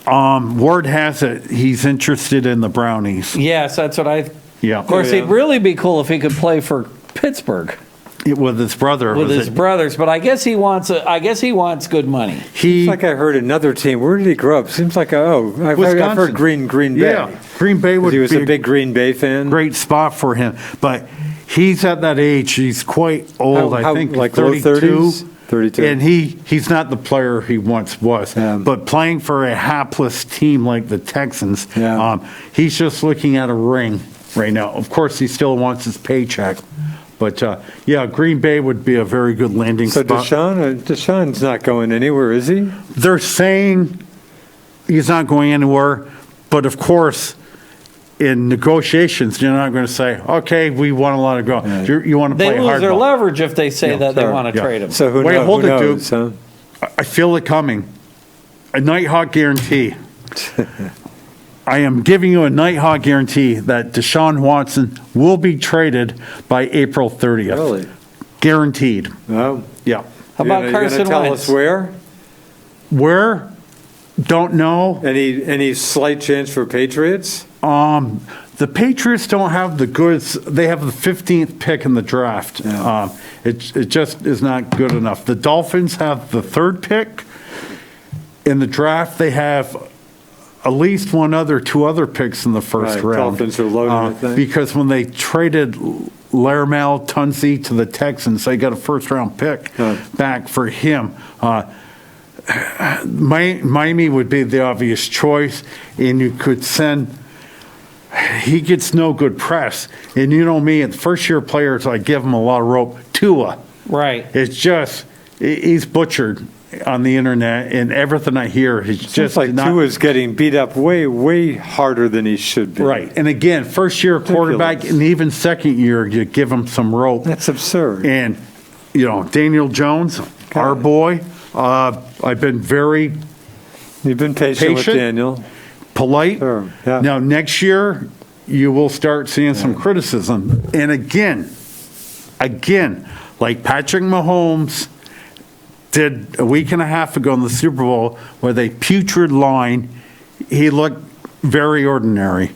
Word has it he's interested in the Brownies. Yes, that's what I. Yeah, Of course, Yeah. it'd really be cool if he could play for Pittsburgh with his brother. with was his it? brothers, but I guess he wants good money. He It's like I heard another team. Where did he grow up? Seems like I've Wisconsin. heard Green Bay. Yeah, Green Bay would He was be a big Green Bay fan. great spot for him, but he's at that age. He's quite old. I think like 32. low 30s? 32. And he's not the player he once was. Yeah. But playing for a hapless team like the Texans, Yeah. he's just looking at a ring right now. Of course, he still wants his paycheck. But, yeah, Green Bay would be a very good landing So spot. Deshaun's not going anywhere, is he? They're saying he's not going anywhere, but of course, in negotiations, you're not going to say, okay, we want to let it go. Yeah. You want to They play lose their hardball. leverage if they say that they sure. want to Yeah. trade him. So who Wait, knows? hold Who it, knows, dude. huh? I feel it coming. A Nighthawk guarantee. I am giving you a Nighthawk guarantee that Deshaun Watson will be traded by April 30th. Really? Guaranteed. No. Yeah. How about Carson tell Wentz? us where? Where? Don't know. Any slight chance for Patriots? The Patriots don't have the goods. They have the 15th pick in the draft. Yeah. It just is not good enough. The Dolphins have the third pick in the draft. They have at least two other picks in the first Right, round. Dolphins are loaded, I think. Because when they traded Laramel Tunzi to the Texans, they got a first-round pick back for him. Miami would be the obvious choice, and you could send. He gets no good press, and you know me, at first-year players, I give him a lot of rope. Tua, Right. it's just he's butchered on the internet, and everything I hear is Just just like not Tua's getting beat up way harder than he should be. right. And again, first-year quarterback, Ridiculous. and even second year, you give him some rope. That's absurd. And, Daniel Jones, our boy, I've been very You've been patient with Patient? Daniel. polite. Sure, yeah. Now, next year, you will start seeing some criticism. And again, like Patrick Mahomes did a week and a half ago in the Super Bowl with a putrid line, he looked very ordinary.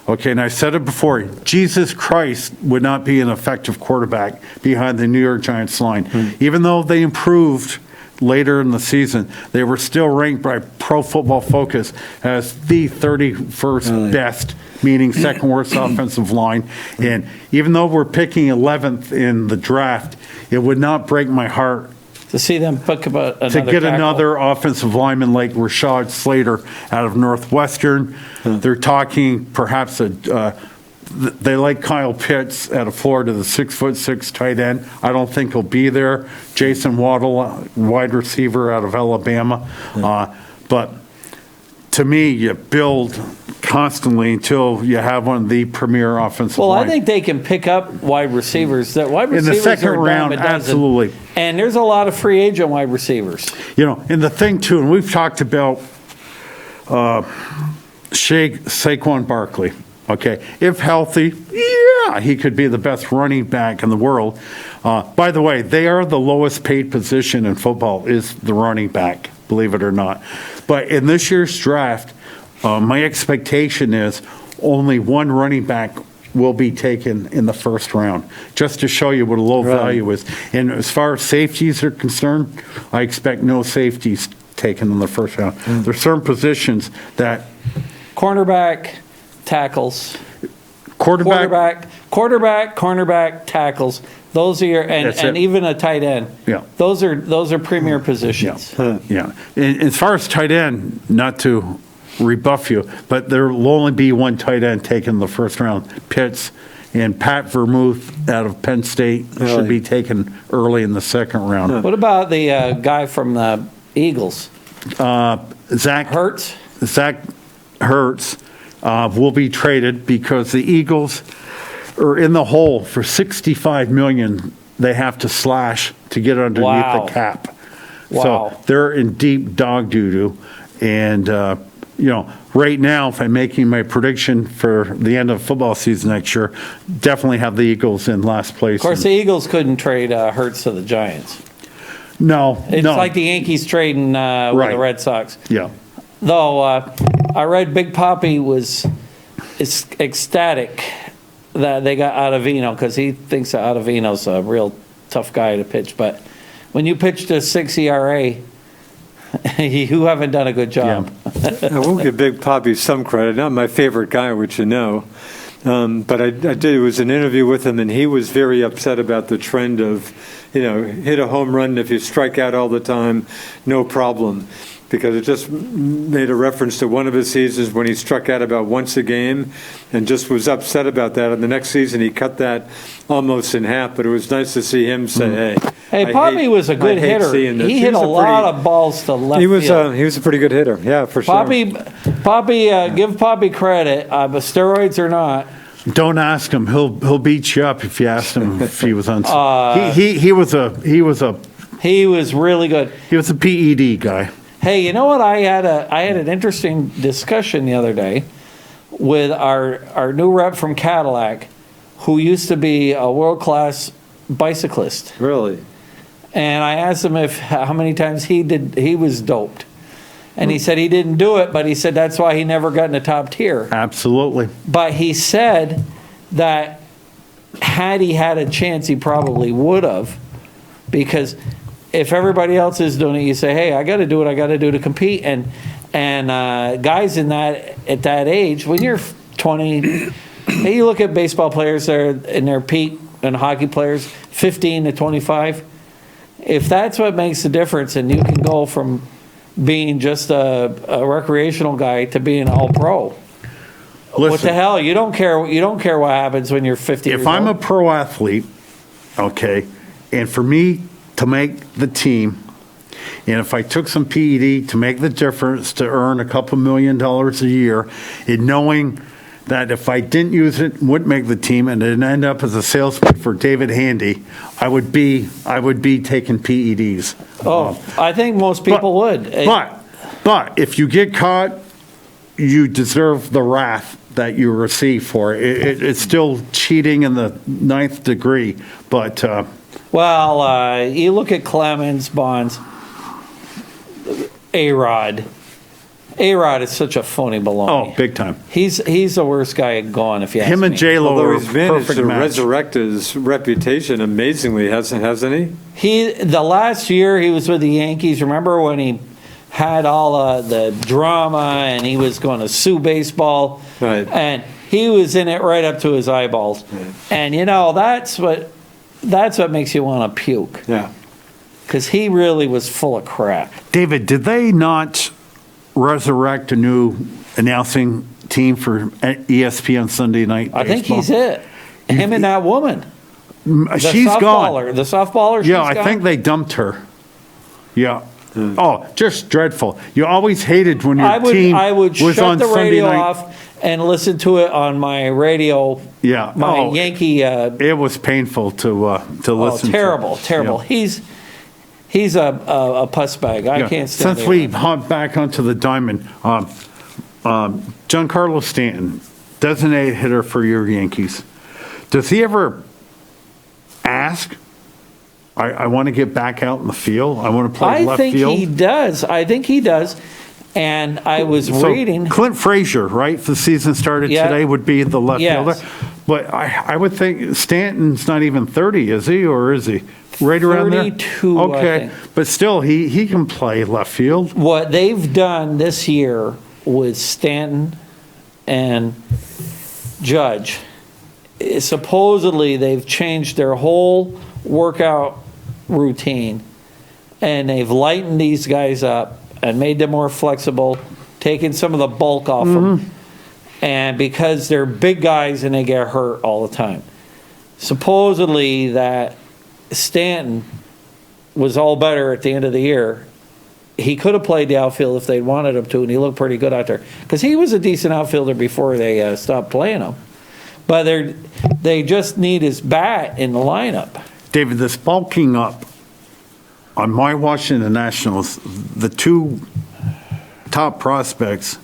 Okay, and I said it before, Jesus Christ would not be an effective quarterback behind the New York Giants line. Even though they improved later in the season, they were still ranked by Pro Football Focus as the 31st Really? best meaning second worst offensive line. And even though we're picking 11th in the draft, it would not break my heart To see them pick about another to get tackle. another offensive lineman like Rashad Slater out of Northwestern. They're talking perhaps they like Kyle Pitts out of Florida, the 6'6" tight end. I don't think he'll be there. Jason Waddle, wide receiver out of Alabama. But to me, you build constantly until you have one of the premier offensive Well, line. I think they can pick up wide receivers. That wide In the receivers second are a dime round, a dozen. absolutely. And there's a lot of free agent wide receivers. And the thing too, and we've talked about Saquon Barkley. Okay, if healthy, yeah, he could be the best running back in the world. By the way, they are the lowest paid position in football is the running back, believe it or not. But in this year's draft, my expectation is only one running back will be taken in the first round, just to show you what a low value is. And as far as safeties are concerned, I expect no safeties taken in the first round. There's certain positions that Cornerback, tackles. quarterback. Cornerback, tackles. Those are your, That's and it. even a tight end. Yeah. Those are premier positions. Yeah. And as far as tight end, not to rebuff you, but there will only be one tight end taken in the first round. Pitts and Pat Vermouth out of Penn State should be taken early in the second round. What about the guy from the Eagles? Zach Hurts? Hurts will be traded because the Eagles are in the hole for $65 million. They have to slash to get underneath Wow. the cap. Wow. So they're in deep dog doo-doo. And, right now, if I'm making my prediction for the end of football season next year, definitely have the Eagles in last place. Of course, the Eagles couldn't trade Hurts to the Giants. No. It's like the Yankees trading with Right. the Red Sox. Yeah. Though I read Big Papi is ecstatic that they got Ottavino because he thinks that Ottavino's a real tough guy to pitch. But when you pitch to 6 ERA, you haven't done a good job. I will give Big Papi some credit. Not my favorite guy, which you know. But I did. It was an interview with him, and he was very upset about the trend of, hit a home run if you strike out all the time, no problem. Because it just made a reference to one of his seasons when he struck out about once a game and just was upset about that. And the next season he cut that almost in half. But it was nice to see him say, Hey, Papi was a good hitter. He hit a lot of balls to left He was field. he was a pretty good hitter, yeah, for sure. Give Papi credit, but steroids or not. Don't ask him. He'll beat you up if you ask him if he was on. He was a He was really good. PED guy. Hey, you know what? I had an interesting discussion the other day with our new rep from Cadillac, who used to be a world-class bicyclist. Really? And I asked him how many times he was doped. And he said he didn't do it, but he said that's why he never got in the top tier. Absolutely. But he said that had he had a chance, he probably would have, because if everybody else is doing it, you say, hey, I got to do what I got to do to compete. And guys at that age, when you're 20, hey, you look at baseball players that are in their peak and hockey players, 15 to 25. If that's what makes the difference, and you can go from being just a recreational guy to being all pro. What the hell? You don't care what happens when you're 50 years If I'm a old. pro athlete, okay, and for me to make the team, and if I took some PED to make the difference to earn a couple $1 million a year, and knowing that if I didn't use it, wouldn't make the team, and it'd end up as a salesman for David Handy, I would be taking PEDs. I think most people would. But if you get caught, you deserve the wrath that you receive for it. It's still cheating in the 9th degree, but Well, you look at Clemens, Bonds, A-Rod. A-Rod is such a phony baloney. oh, big time. He's the worst guy gone, if you ask me. Him and J-Lo Although are he's managed perfect to match. resurrect his reputation amazingly, hasn't he? The last year he was with the Yankees, remember when he had all the drama and he was going to sue baseball? Right. And he was in it right up to his eyeballs. And that's what makes you want to puke. Yeah. Because he really was full of crap. David, did they not resurrect a new announcing team for ESPN Sunday Night I think Baseball? he's it. Him and that woman. She's gone. The softballer, she's Yeah, I gone? think they dumped her. Yeah. Oh, just dreadful. You always hated when your team I would was shut on the Sunday radio night. off and listen to it on my radio. Yeah. My Yankee. It was painful to listen to. Terrible. Yeah. He's a puss bag. I Yeah. can't stand Since it. we hopped back onto the diamond, Giancarlo Stanton, designated hitter for your Yankees. Does he ever ask, I want to get back out in the field. I want to play I left think field. he does. And I was reading. Clint Frazier, right? The season started Yeah. today, would be the left Yes. fielder. But I would think Stanton's not even 30, is he? Or is he? Right around there? 32, I Okay. think. But still, he can play left field. What they've done this year with Stanton and Judge, supposedly they've changed their whole workout routine, and they've lightened these guys up and made them more flexible, taken some of the bulk off them. And because they're big guys and they get hurt all the time. Supposedly that Stanton was all better at the end of the year. He could have played the outfield if they'd wanted him to, and he looked pretty good out there. Because he was a decent outfielder before they stopped playing him. But they just need his bat in the lineup. David, this bulking up on my Washington Nationals, the two top prospects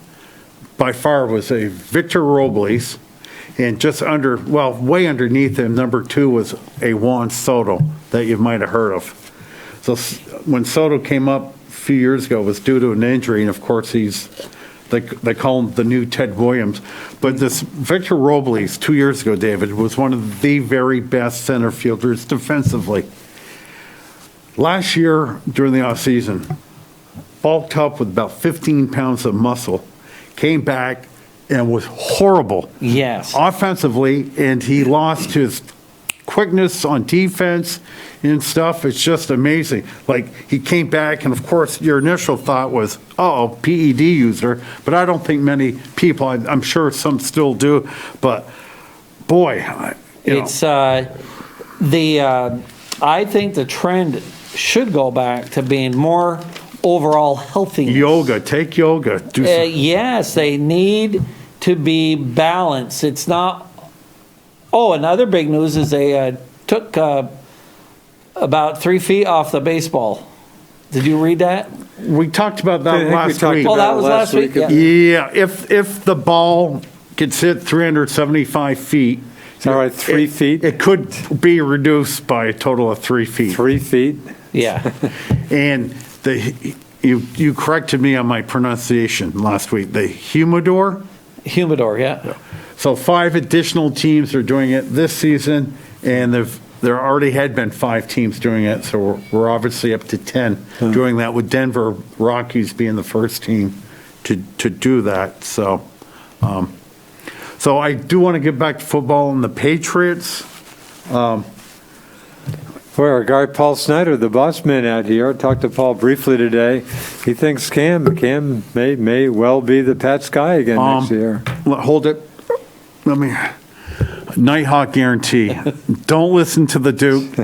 by far was a Victor Robles, and just way underneath him, number 2 was a Juan Soto that you might have heard of. So when Soto came up a few years ago, it was due to an injury, and of course they call him the new Ted Williams. But this Victor Robles, 2 years ago, David, was one of the very best center fielders defensively. Last year, during the offseason, bulked up with about 15 pounds of muscle, came back and was horrible. Yes. Offensively, and he lost his quickness on defense and stuff. It's just amazing. Like, he came back, and of course, your initial thought was, oh, PED user, but I don't think many people, I'm sure some still do, but boy, It's I think the trend should go back to being more overall healthiness. yoga, take yoga. Do some, Yes, they need to be balanced. It's not. Oh, another big news is they took about 3 feet off the baseball. Did you read that? we talked about I that think we last talked week. Oh, that about it was last week? Yeah. Yeah, if the ball gets hit 375 feet, All right, 3 feet, it could be reduced by a total of 3 feet. 3 feet. Yeah. And you corrected me on my pronunciation last week. The humidor. Humidor, yeah. So 5 additional teams are doing it this season, and there already had been 5 teams doing it. So we're obviously up to 10 doing that, with Denver Rockies being the first team to do that. So I do want to get back to football and the Patriots. Well, our guy Paul Snyder, the boss man out here, I talked to Paul briefly today. He thinks Cam may well be the Pats guy again next year. Hold it. Let me. Nighthawk guarantee. Don't listen to the Duke.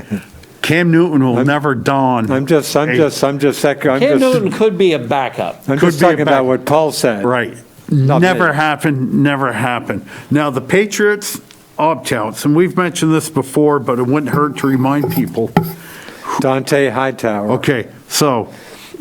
Cam Newton will never dawn. I'm just Cam Newton could be a backup. I'm Could just be a talking about back- what Paul said. Right. Not Never me. happened, never happened. Now, the Patriots opt-outs, and we've mentioned this before, but it wouldn't hurt to remind people. Dante Hightower. Okay, so.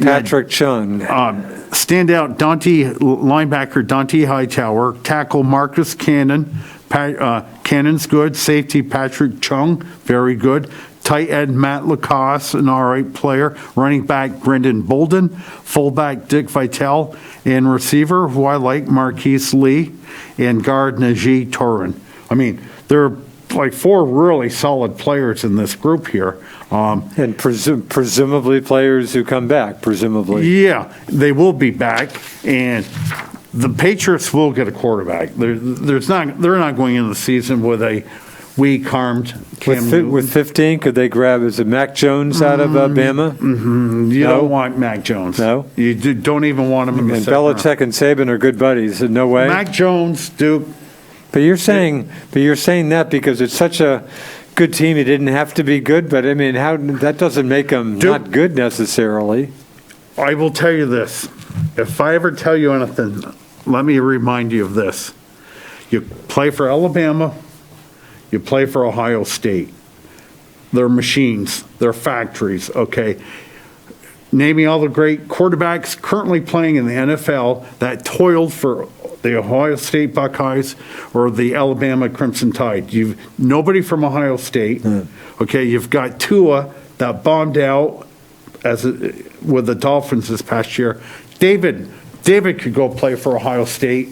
Patrick Chung. Standout linebacker Dante Hightower, tackle Marcus Cannon. Cannon's good. Safety Patrick Chung, very good. Tight end Matt Lacoste, an all right player. Running back Brendan Bolden. Fullback Dick Vitale. And receiver, who I like, Marquise Lee. And guard Najee Torin. I mean, there are like 4 really solid players in this group here. And presumably players who come back, presumably. Yeah, they will be back, and the Patriots will get a quarterback. They're not going into the season with a weak armed Cam Newton. With 15, could they grab, is it Mac Jones out of Bama? You No? don't want Mac Jones. No? You don't even want him in the And second round. Belichick and Saban are good buddies, so no way? Mac Jones, Duke, But you're saying that because it's such a good team, it didn't have to be good, but I mean, that doesn't make them Duke- not good necessarily. I will tell you this. If I ever tell you anything, let me remind you of this. You play for Alabama, you play for Ohio State. They're machines, they're factories, okay? Name me all the great quarterbacks currently playing in the NFL that toiled for the Ohio State Buckeyes or the Alabama Crimson Tide. Nobody from Ohio State. Okay, you've got Tua that bombed out with the Dolphins this past year. David could go play for Ohio State,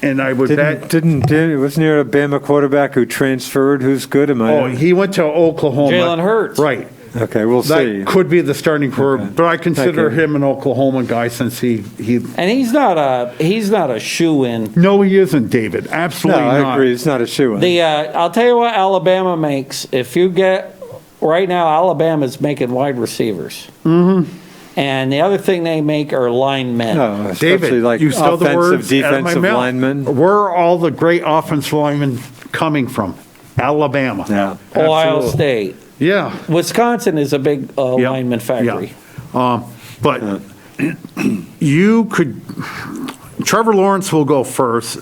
and I would bet. Wasn't there a Bama quarterback who transferred who's good? He went to Oklahoma. Jalen Hurts. Right. Okay, we'll see. That could be the starting quarterback, Okay. but I consider Thank you. him an Oklahoma guy since he. And he's not a shoe-in. No, he isn't, David. Absolutely No, not. I agree, it's not a shoe-in. I'll tell you what Alabama makes. If you get, right now, Alabama's making wide receivers. Mm-hmm. And the other thing they make are linemen. No, especially David, like you stole the words offensive, out of my defensive mouth. linemen. Where are all the great offensive linemen coming from? Alabama. Yeah. Ohio Absolutely. State. Yeah. Wisconsin is a big Yep. lineman factory. Yeah. But you could, Trevor Lawrence will go first.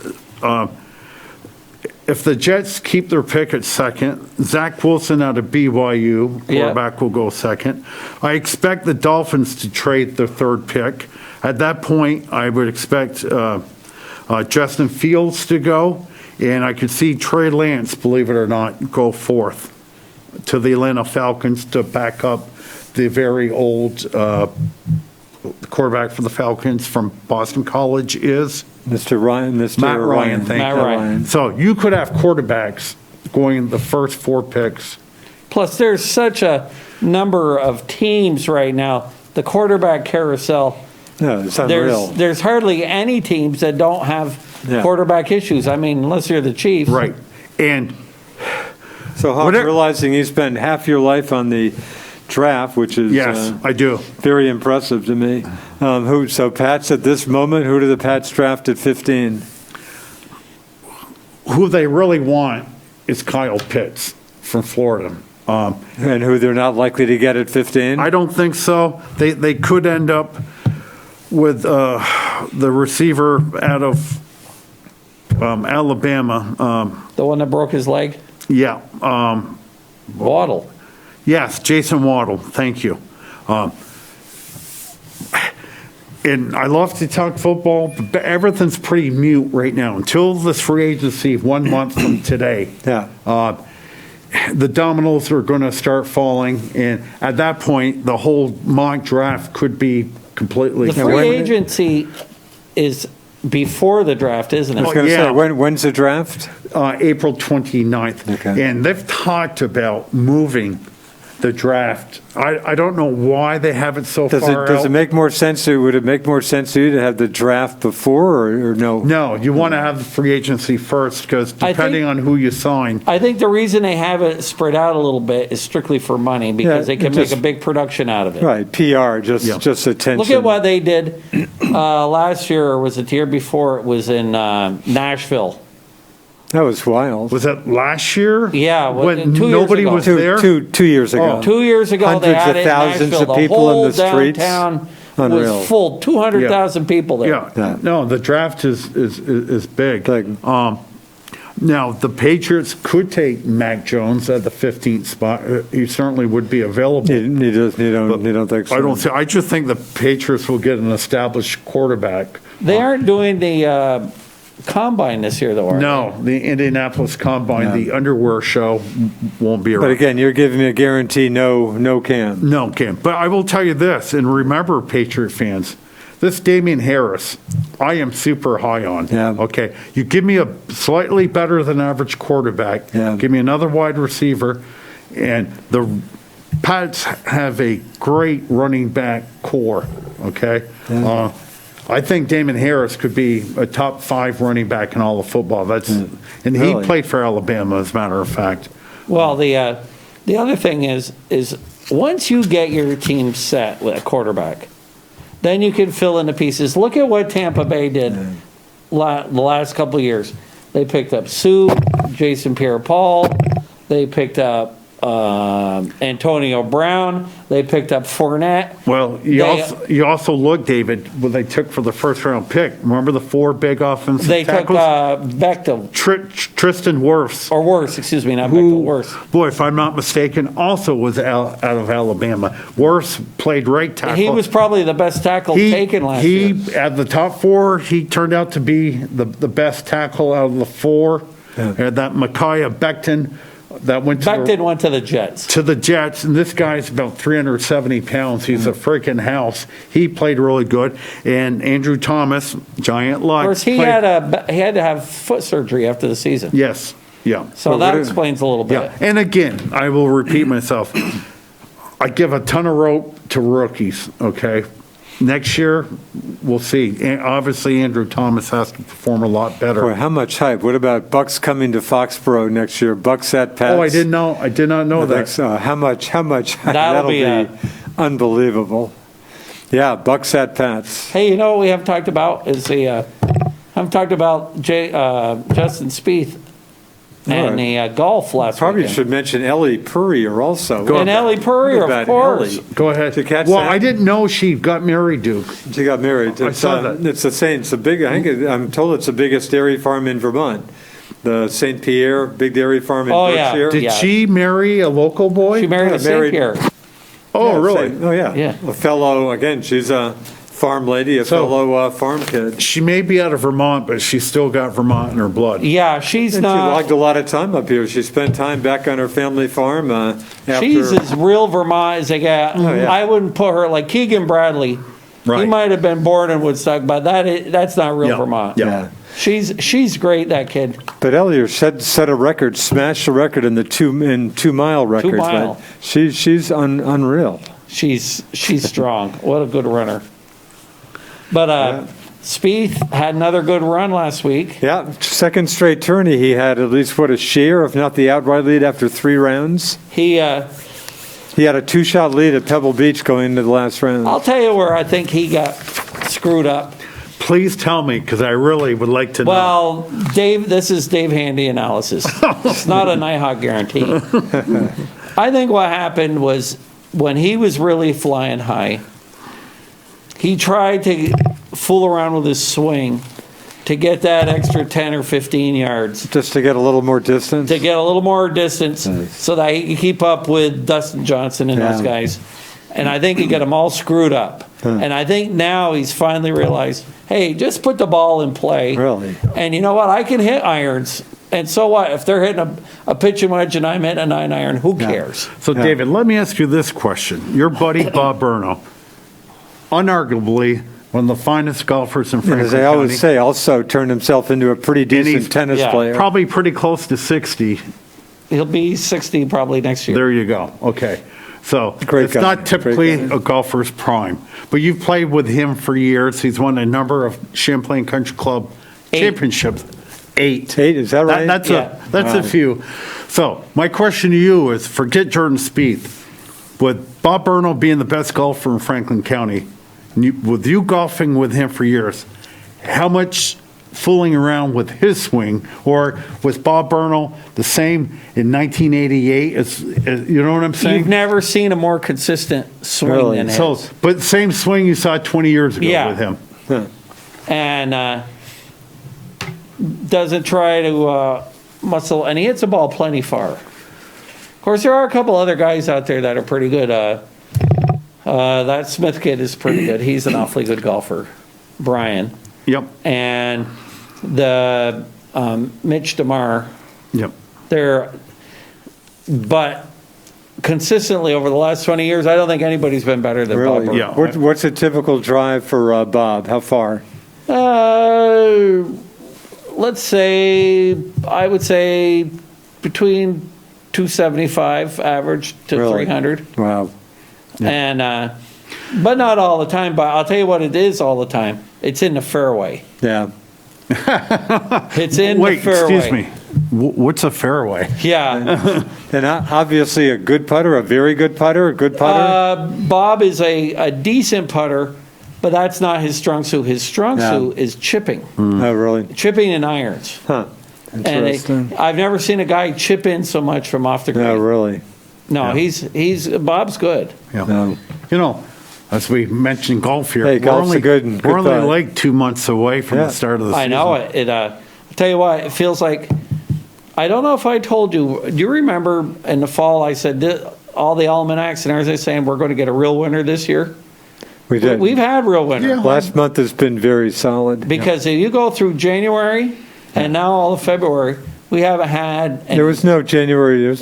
If the Jets keep their pick at second, Zach Wilson out of BYU, quarterback, will go second. I expect the Dolphins to trade their third pick. At that point, I would expect Justin Fields to go, and I could see Trey Lance, believe it or not, go fourth to the Atlanta Falcons to back up the very old quarterback for the Falcons from Boston College is Matt Ryan, thank you. Matt Ryan. So you could have quarterbacks going the first four picks. Plus, there's such a number of teams right now. The quarterback carousel. No, it's unreal. There's hardly any teams that don't have Yeah. quarterback issues. I mean, unless you're the Chiefs. Right. And So Hawk, Whatever- realizing you spent half your life on the draft, which is yes, I do. very impressive to me. So Pats at this moment, who do the Pats draft at 15? Who they really want is Kyle Pitts from Florida. And who they're not likely to get at 15? I don't think so. They could end up with the receiver out of Alabama. The one that broke his leg? Yeah. Waddle. Yes, Jason Waddle. Thank you. And I love to talk football, but everything's pretty mute right now until this free agency 1 month from today. Yeah. The dominoes are going to start falling, and at that point, the whole mock draft could be completely. The free agency is before the draft, isn't I was it? going to yeah. say, when's the draft? April 29th. Okay. And they've talked about moving the draft. I don't know why they have it so Does far it out. make more sense would it make more sense to you to have the draft before or no? No, you want to have the free agency first because depending on who you sign. I think the reason they have it spread out a little bit is strictly for money because Yeah, they can it make just- a big production out of it. Right, PR, Yeah. just attention. Look at what they did last year, or was it the year before? It was in Nashville. That was wild. Was that last year? Yeah, when 2 years nobody ago. was there. Two years ago. Oh. 2 years ago, they Hundreds had of it in thousands Nashville. of people in the streets. The whole downtown Unreal. was full, 200,000 people there. Yeah. Yeah. No, the draft is big. Big. Now the Patriots could take Mac Jones at the 15th spot. He certainly would be available. You don't think so? I don't. I just think the Patriots will get an established quarterback. They aren't doing the combine this year, though, are No, the Indianapolis Combine, Yeah. the underwear show won't be around. But again, you're giving me a guarantee no Cam. No, Cam. But I will tell you this, and remember, Patriot fans, this Damian Harris, I am super high on. Yeah. Okay. You give me a slightly better than average quarterback, Yeah. give me another wide receiver, and the Pats have a great running back core. Okay. Yeah. I think Damon Harris could be a top 5 running back in all of football. And Really? he played for Alabama, as a matter of fact. Well, the other thing is once you get your team set with a quarterback, then you can fill in the pieces. Look at what Tampa Bay did the last couple of years. They picked up Sue, Jason Pierre-Paul. They picked up Antonio Brown. They picked up Fournette. Well, you also look, David, what they took for the first round pick. Remember the 4 big offensive They took tackles? Bechtel, Tristan Wirfs. or Worse, excuse me, not Bechtel, Worse. Boy, if I'm not mistaken, also was out of Alabama. Wirfs played right tackle. He was probably the best tackle taken last year. At the top 4, he turned out to be the best tackle out of the 4. And that Micaiah Becton that went to the Jets. To the Jets, and this guy's about 370 pounds. He's a freaking house. He played really good. And Andrew Thomas, giant luck. Of course, he had to have foot surgery after the season. Yes, yeah. So that explains a little bit. Yeah, and again, I will repeat myself. I give a ton of rope to rookies, okay? Next year, we'll see. And obviously, Andrew Thomas has to perform a lot better. Boy, how much hype? What about Bucks coming to Foxborough next year? Bucks at Pats? Oh, I did not know I that. think so. How much? That'll be unbelievable. Yeah, Bucks at Pats. Hey, you know what we haven't talked about is Justin Spieth and the golf last Probably weekend. should mention Ellie Purrier also. And Ellie Purrier, of course. Go ahead. Did you catch well, that? I didn't know she got married, Duke. She got married. I saw that. It's the same. It's a big. I'm told it's the biggest dairy farm in Vermont. The St. Pierre big dairy farm in Berkshire. Did she marry a local boy? She married a St. Pierre. Oh, really? Oh, yeah. Yeah. A fellow, again, she's a farm lady, fellow farm kid. She may be out of Vermont, but she's still got Vermont in her blood. Yeah, she's And not. she logged a lot of time up here. She spent time back on her family farm. She's as real Vermont as they get. yeah. I wouldn't put her like Keegan Bradley. He Right. might have been born in Woodstock, but that's not real Vermont. Yeah. She's great, that kid. But Elliot set a record, smashed a record in the 2 mile record. 2 mile. But she's unreal. She's strong. What a good runner. But Spieth had another good run last week. Yeah, second straight tourney. He had at least a share, if not the outright lead after 3 rounds. He had a 2-shot lead at Pebble Beach going into the last round. I'll tell you where I think he got screwed up. Please tell me, because I really would like to know. Well, Dave, this is Dave Handy analysis. It's not a Nighthawk guarantee. I think what happened was when he was really flying high, he tried to fool around with his swing to get that extra 10 or 15 yards. Just to get a little more distance? To get a little more distance Nice. so that he could keep up with Dustin Johnson and those guys. And I think he got them all screwed up. And I think now he's finally realized, hey, just put the ball in play. Really? And you know what? I can hit irons. And so what? If they're hitting a pitching wedge and I'm hitting a 9-iron, who cares? So, David, let me ask you this question. Your buddy, Bob Burno, unarguably one of the finest golfers in Franklin As I County. always say, also turned himself into a pretty decent tennis player. Probably pretty close to 60. He'll be 60 probably next year. There you go. Okay. So Great it's guy. not typically Great guy. a golfer's prime. But you've played with him for years. He's won a number of Champlain Country Club 8. championships. 8. 8, is that right? That's Yeah. a few. So my question to you is, forget Jordan Spieth. With Bob Burno being the best golfer in Franklin County, with you golfing with him for years, how much fooling around with his swing, or was Bob Burno the same in 1988? You know what I'm saying? You've never seen a more consistent swing Really? than his. So, but same swing you saw 20 years ago Yeah. with him. And doesn't try to muscle, and he hits the ball plenty far. Of course, there are a couple other guys out there that are pretty good. That Smith kid is pretty good. He's an awfully good golfer, Brian. Yep. And the Mitch DeMar, Yep. but consistently over the last 20 years, I don't think anybody's been better than Bob Really? Burno. Yeah. What's a typical drive for Bob? How far? Let's say, I would say between 275 average to Really? 300. Wow. And, but not all the time, but I'll tell you what it is all the time. It's in the fairway. Yeah. It's in Wait, the fairway. excuse me. What's a fairway? Yeah. And obviously a good putter, a very good putter, a good putter. Bob is a decent putter, but that's not his strong suit. His strong Yeah. suit is chipping. Oh, really? Chipping and irons. Huh. And Interesting. I've never seen a guy chip in so much from off the green. No, really. No, Yeah. he's Bob's good. Yeah. No. You know, as we mentioned golf here, Hey, golf's a good we're only thought. like 2 months away from Yeah. the start of the I season. know it. I'll tell you what, it feels like, I don't know if I told you, do you remember in the fall I said all the almanacs and everything saying we're going to get a real winter this year? We did. We've had real winter. Yeah. Last month has been very solid. Because if you go through January and now all of February, we haven't had There was no January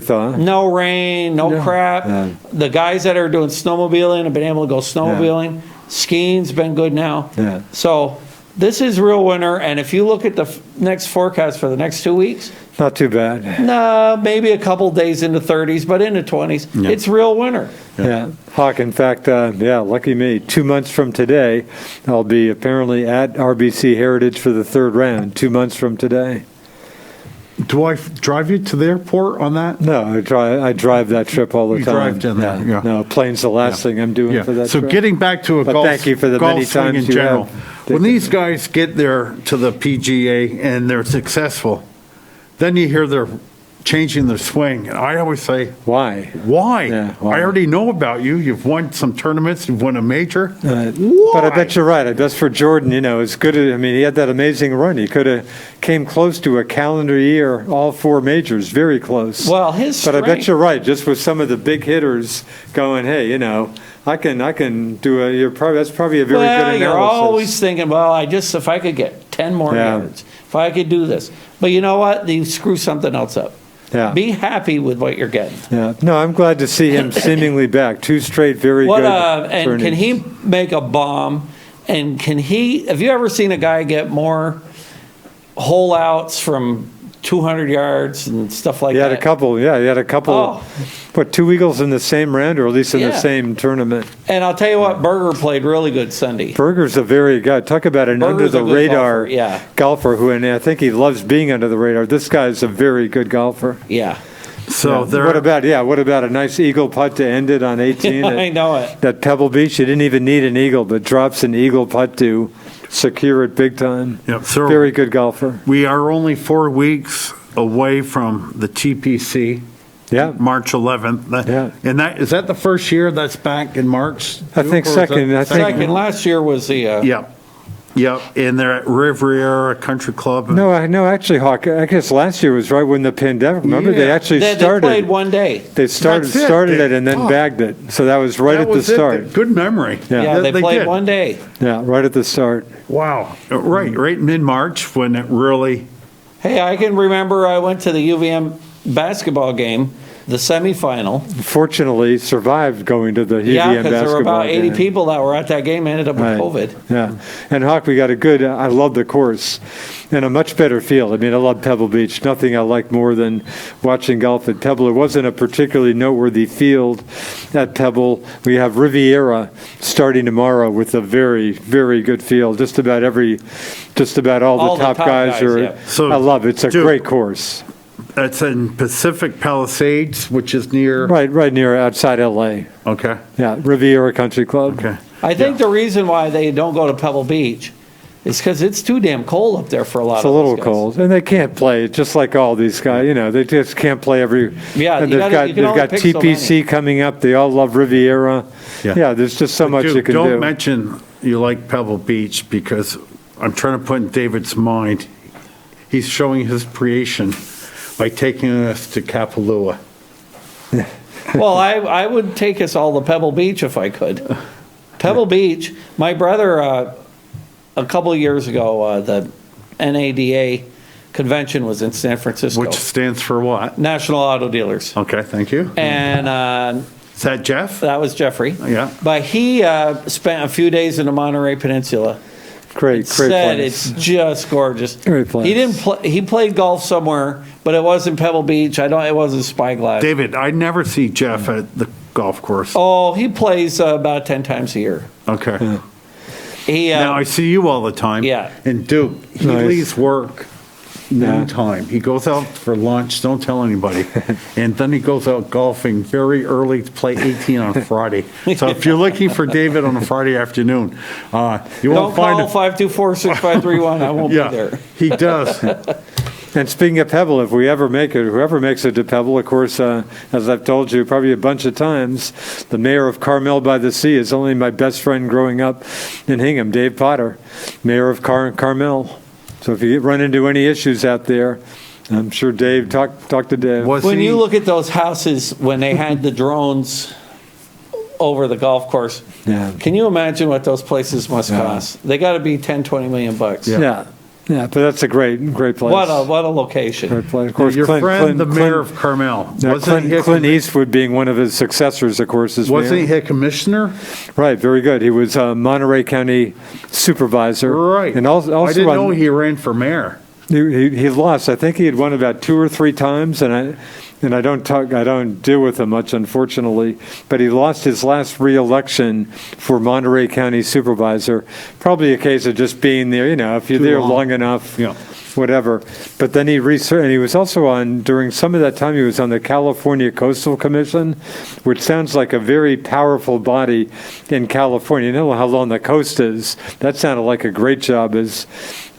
thaw. no rain, no crap. Yeah. The guys that are doing snowmobiling have been able to go snowmobiling. Skiing's been good now. Yeah. So this is real winter, and if you look at the next forecast for the next 2 weeks, Not too bad. no, maybe a couple days in the 30s, but in the 20s, it's real winter. Yeah. Hawk, in fact, lucky me. 2 months from today, I'll be apparently at RBC Heritage for the third round. 2 months from today. Do I drive you to the airport on that? No, I drive that trip all the You time. drive down there, yeah. No, plane's the last thing I'm doing for that So trip. getting back to a But golf, thank you for the golf many swing in times you general. have. When these guys get there to the PGA and they're successful, then you hear they're changing their swing. And I always say, Why? why? Yeah, why? I already know about you. You've won some tournaments. You've won a major. But I bet you're right. I bet for Jordan, as good as, he had that amazing run. He could have came close to a calendar year, all 4 majors, very close. Well, his But I bet strength- you're right, just with some of the big hitters going, hey, I can do that's probably a very good analysis. You're always thinking, if I could get 10 more Yeah. yards, if I could do this. But you know what? You screw something else up. Yeah. Be happy with what you're getting. Yeah. No, I'm glad to see him seemingly back. 2 straight very good. And can tourneys. he make a bomb? And have you ever seen a guy get more hole outs from 200 yards and stuff like He that? had a couple. Yeah, he had a couple. Oh. What, 2 eagles in the same round, or at least in the Yeah. same tournament? And I'll tell you what, Berger played really good Sunday. Berger's a very good. Talk about an Berger's a under the good radar golfer, yeah. golfer who, and I think he loves being under the radar. This guy's a very good golfer. Yeah. So Yeah. What about a nice eagle putt to end it on 18? I know it. At Pebble Beach, you didn't even need an eagle, but drops an eagle putt to secure it big time. Yep, so- Very good golfer. We are only 4 weeks away from the TPC, Yeah. March 11th. Yeah. And is that the first year that's back in March? I think Or is that second. I think- Second, last year was the, Yep. And they're at Riviera Country Club. No, actually, Hawk, I guess last year was right when the pandemic, remember? They Yeah. actually they started. played one day. They started That's it. started it and then Oh. bagged it. So that was right That at the was it. start. Good memory. Yeah, they played did. one day. Yeah, right at the start. Wow. Right mid-March when it really, Hey, I can remember I went to the UVM basketball game, the semifinal. Fortunately, survived going to the UVM Yeah, basketball because there were about 80 game. people that were at that game, ended up with Right. COVID. Yeah. And Hawk, we got a good, I love the course and a much better field. I love Pebble Beach. Nothing I like more than watching golf at Pebble. It wasn't a particularly noteworthy field at Pebble. We have Riviera starting tomorrow with a very, very good field. Just about all the top guys are. yeah. So, I love it. It's a Duke, great course. it's in Pacific Palisades, which is near, Right near outside LA. okay, Yeah, Riviera Country Club. okay. I think the reason why they don't go to Pebble Beach is because it's too damn cold up there for a lot It's of a little those guys. cold, and they can't play. Just like all these guys, they just can't play every. Yeah, and you they've gotta- you can got only pick so TPC coming up. They all love Riviera. Yeah. Yeah, there's just so much Dude, you can don't do. mention you like Pebble Beach because I'm trying to put in David's mind, he's showing his creation by taking us to Kapalua. Well, I would take us all to Pebble Beach if I could. Pebble Beach, my brother, a couple of years ago, the NADA convention was in San Francisco. Which stands for what? National Auto Dealers. Okay, thank you. And Is that Jeff? that was Jeffrey. Yeah. But he spent a few days in the Monterey Peninsula. Great Said place. it's just gorgeous. Great place. He didn't play. He played golf somewhere, but it wasn't Pebble Beach. It wasn't Spyglass. David, I never see Jeff at the golf course. Oh, he plays about 10 times a year. Okay. Now, I see you all the time. Yeah. And Duke, he Nice. leaves work noontime. He goes out for lunch, don't tell anybody. And then he goes out golfing very early to play 18 on Friday. So if you're looking for David on a Friday afternoon, you Don't won't find call him. 524-6531. I won't be Yeah, there. he does. And speaking of Pebble, if we ever make it, whoever makes it to Pebble, of course, as I've told you probably a bunch of times, the mayor of Carmel by the Sea is only my best friend growing up in Hingham, Dave Potter, mayor of Carmel. So if you run into any issues out there, I'm sure Dave, talk to Dave. Was When he- you look at those houses, when they had the drones over the golf course, Yeah. can you imagine what those places must cost? They got to be 10, 20 million bucks. Yeah, but that's a great place. What a location. Great place. Of course, Your friend, the mayor Clint- of Carmel, yeah, wasn't he Clint Eastwood being one of his successors, of course, is wasn't mayor. he a commissioner? Right, very good. He was Monterey County supervisor. Right. And also I didn't on- know he ran for mayor. He lost. I think he had won about 2 or 3 times, and I don't deal with him much, unfortunately. But he lost his last re-election for Monterey County supervisor. Probably a case of just being there. If you're Too there long. long enough, Yeah. whatever. But then he researched, and he was also during some of that time, he was on the California Coastal Commission, which sounds like a very powerful body in California. You know how long the coast is. That sounded like a great job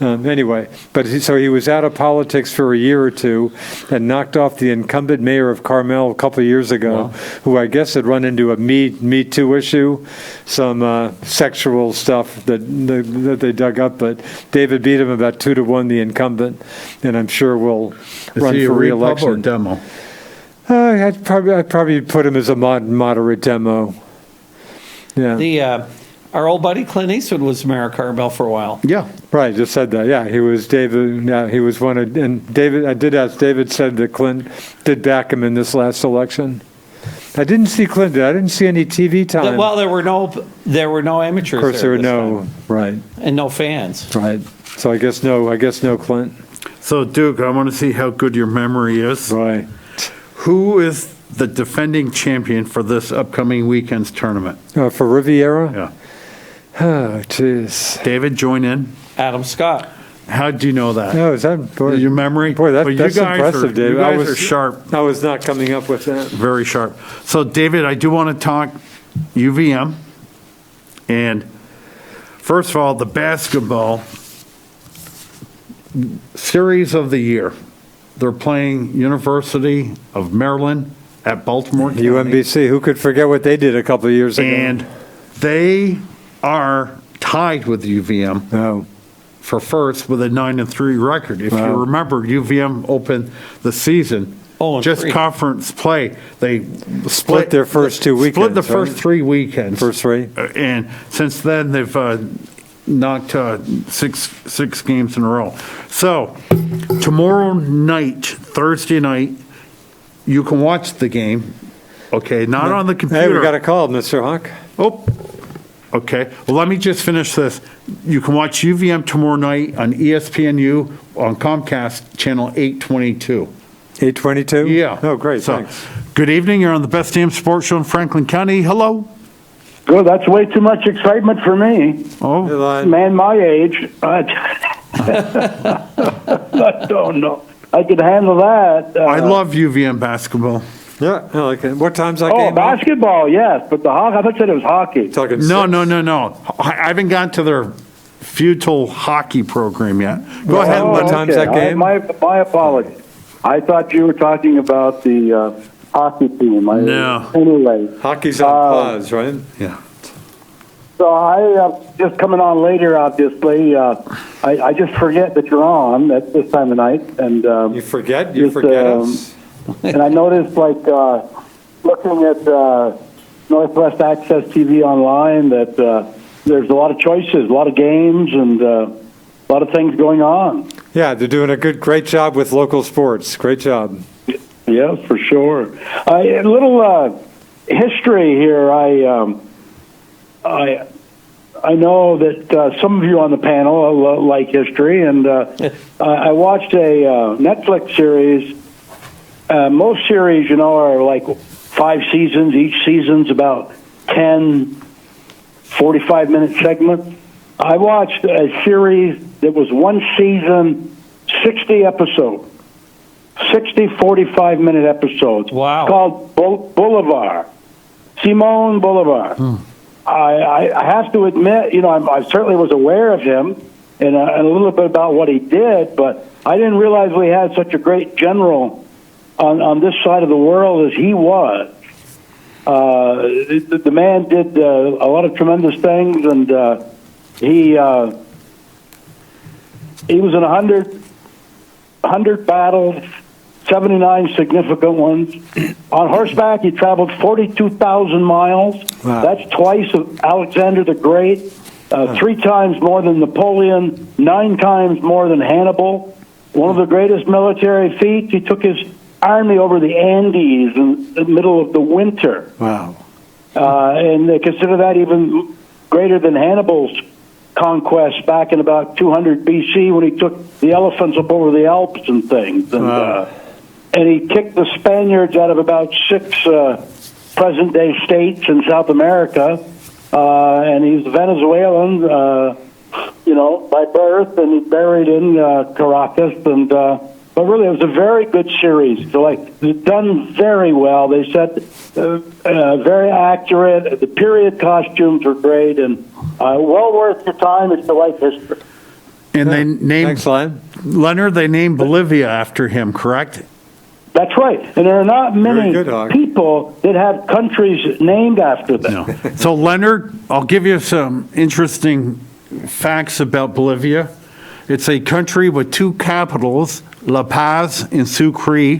anyway. But so he was out of politics for a year or two and knocked off the incumbent mayor of Carmel a couple of years ago, who I guess had run into a Me Too issue, some sexual stuff that they dug up. But David beat him about 2-1, the incumbent, and I'm sure will Is run he a for repub or re-election. demo? I'd probably put him as a moderate demo. Yeah. Our old buddy Clint Eastwood was mayor of Carmel for a while. Yeah. Right, just said that. Yeah, he was David. Yeah, he was one of. And David, I did ask. David said that Clint did back him in this last election. I didn't see Clinton. I didn't see any TV time. Well, there were no amateurs. of course, there were this no. time, Right, and no fans. right. So I guess no Clint. So, Duke, I want to see how good your memory is. Right. Who is the defending champion for this upcoming weekend's tournament? For Riviera. Yeah. Oh, jeez. David, join in. Adam Scott. How'd you know that? No, is that boy, Your memory? Boy, But you that's guys impressive, are, David. You guys are sharp, I was not coming up with that. very sharp. So, David, I do want to talk UVM. And first of all, the basketball series of the year. They're playing University of Maryland at Baltimore County. UMBC. Who could forget what they did a couple of years ago? And they are tied with UVM Oh, for first with a 9-3 record. If Wow. you remember, UVM opened the season, 0-3. just conference play. They Split their first 2 Split the weekends, first right? 3 weekends. First 3. And since then, they've knocked six games in a row. So tomorrow night, Thursday night, you can watch the game. Okay, not on the computer. Hey, we got a call, Mr. Hawk. Oh, okay. Well, let me just finish this. You can watch UVM tomorrow night on ESPNU on Comcast channel 822. 822? Yeah. Oh, great, So, thanks. good evening. You're on the Best Damn Sports Show in Franklin County. Hello. Good, that's way too much excitement for me. Oh, Man my age. I don't know. I could handle that. I love UVM basketball. Yeah, I like it. What time's that Oh, game? on? basketball, yes, but the hockey, I thought you said it was hockey. Talking No, six? no. I haven't gotten to their futile hockey program yet. Go ahead. Oh, what time's that game? My apologies. I thought you were talking about the hockey team. No. Anyway, Hockey's on pause, right? Yeah. so I just coming on later, obviously. I just forget that you're on at this time of night, and You forget? You Just, forget us? and I noticed, like, looking at Northwest Access TV online, that there's a lot of choices, a lot of games, and a lot of things going on. Yeah, they're doing a great job with local sports. Great job. Yeah, for sure. A little history here. I know that some of you on the panel like history, and I watched a Netflix series. Most series, are like 5 seasons. Each season's about 10 45-minute segments. I watched a series that was one season, 60 episodes, 60 45-minute episodes. Wow. It's called Boulevard, Simone Boulevard. I have to admit, I certainly was aware of him and a little bit about what he did, but I didn't realize we had such a great general on this side of the world as he was. The man did a lot of tremendous things, and he was in 100 battles, 79 significant ones. On horseback, he traveled 42,000 miles. Wow. That's twice of Alexander the Great, 3 times more than Napoleon, 9 times more than Hannibal. One of the greatest military feats, he took his army over the Andes in the middle of the winter. Wow. And they consider that even greater than Hannibal's conquest back in about 200 BC when he took the elephants up over the Alps and things. And, Wow. and he kicked the Spaniards out of about 6 present-day states in South America. And he's Venezuelan, by birth, and he's buried in Caracas. And but really, it was a very good series. So, done very well. They said very accurate. The period costumes were great, and well worth your time. It's the life history. And they named, Thanks, Lon. Leonard, they named Bolivia after him, correct? That's right. And there are not many good, Hawk. people that have countries named after them. No. So, Leonard, I'll give you some interesting facts about Bolivia. It's a country with 2 capitals, La Paz and Sucre,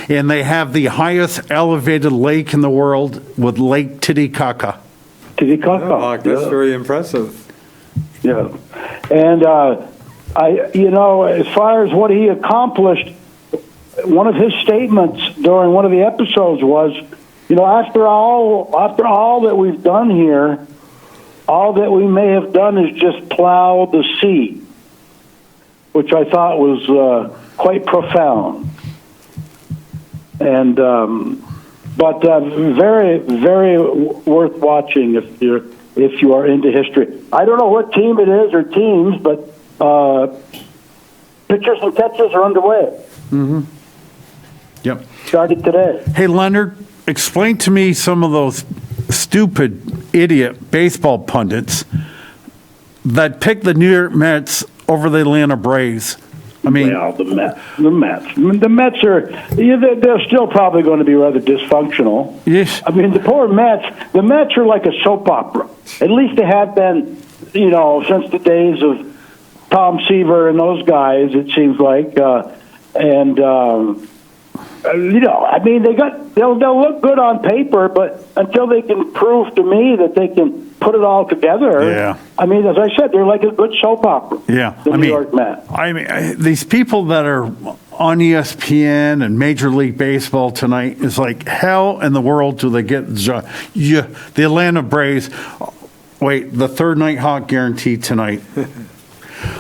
and they have the highest elevated lake in the world with Lake Titicaca. Titicaca. Oh, Hawk, that's Yeah. very impressive. Yeah. And as far as what he accomplished, one of his statements during one of the episodes was, after all that we've done here, all that we may have done is just plow the sea, which I thought was quite profound. And but very, very worth watching if you are into history. I don't know what team it is or teams, but pitchers and catches are underway. Mm-hmm. Yep. Started today. Hey, Leonard, explain to me some of those stupid, idiot baseball pundits that picked the New York Mets over the Atlanta Braves. I mean, Well, the Mets are, they're still probably going to be rather dysfunctional. yes, I mean, the poor Mets, the Mets are like a soap opera. At least they have been, since the days of Tom Seaver and those guys, it seems like. They'll look good on paper, but until they can prove to me that they can put it all together, Yeah. I mean, as I said, they're like a good soap opera. yeah. The New York Mets. These people that are on ESPN and Major League Baseball tonight is like, how in the world do they get the Atlanta Braves? Wait, the third night hawk guarantee tonight.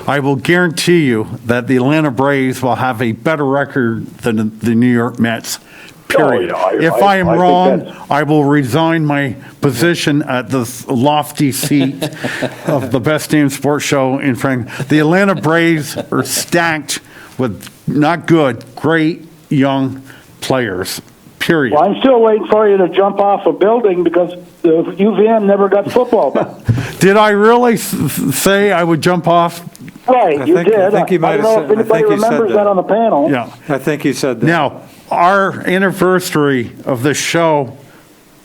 I will guarantee you that the Atlanta Braves will have a better record than the New York Mets. Period. Oh, yeah, If I am think wrong, that's- I will resign my position at the lofty seat of the best damn sports show in Frank. The Atlanta Braves are stacked with not good, great young players. Period. Well, I'm still waiting for you to jump off a building because the UVM never got football back. Did I really say I would jump off? Right, you think- did. I think you might don't have know if said- I anybody think you said remembers that. that on the panel. Yeah. I think you said that. Now, our anniversary of this show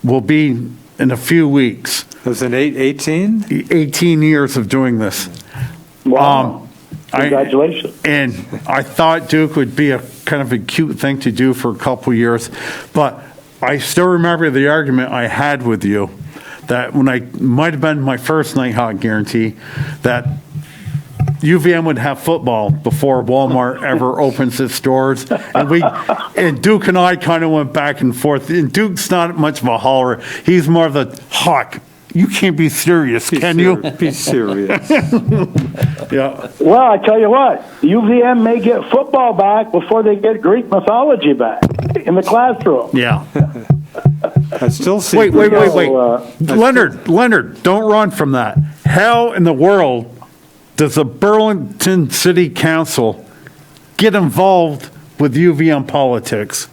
will be in a few weeks. It was an 18? 18 years of doing this. Wow. I- Congratulations. And I thought Duke would be a kind of a cute thing to do for a couple years, but I still remember the argument I had with you that when I might have been my first Nighthawk guarantee, that UVM would have football before Walmart ever opens its doors. And Duke and I kind of went back and forth. And Duke's not much of a holler. He's more of the Hawk. You can't be serious, can you? Be serious. Yeah. Well, I tell you what, UVM may get football back before they get Greek mythology back in the classroom. Yeah. I still see. Wait. So, Leonard, don't run from that. how in the world does the Burlington City Council get involved with UVM politics?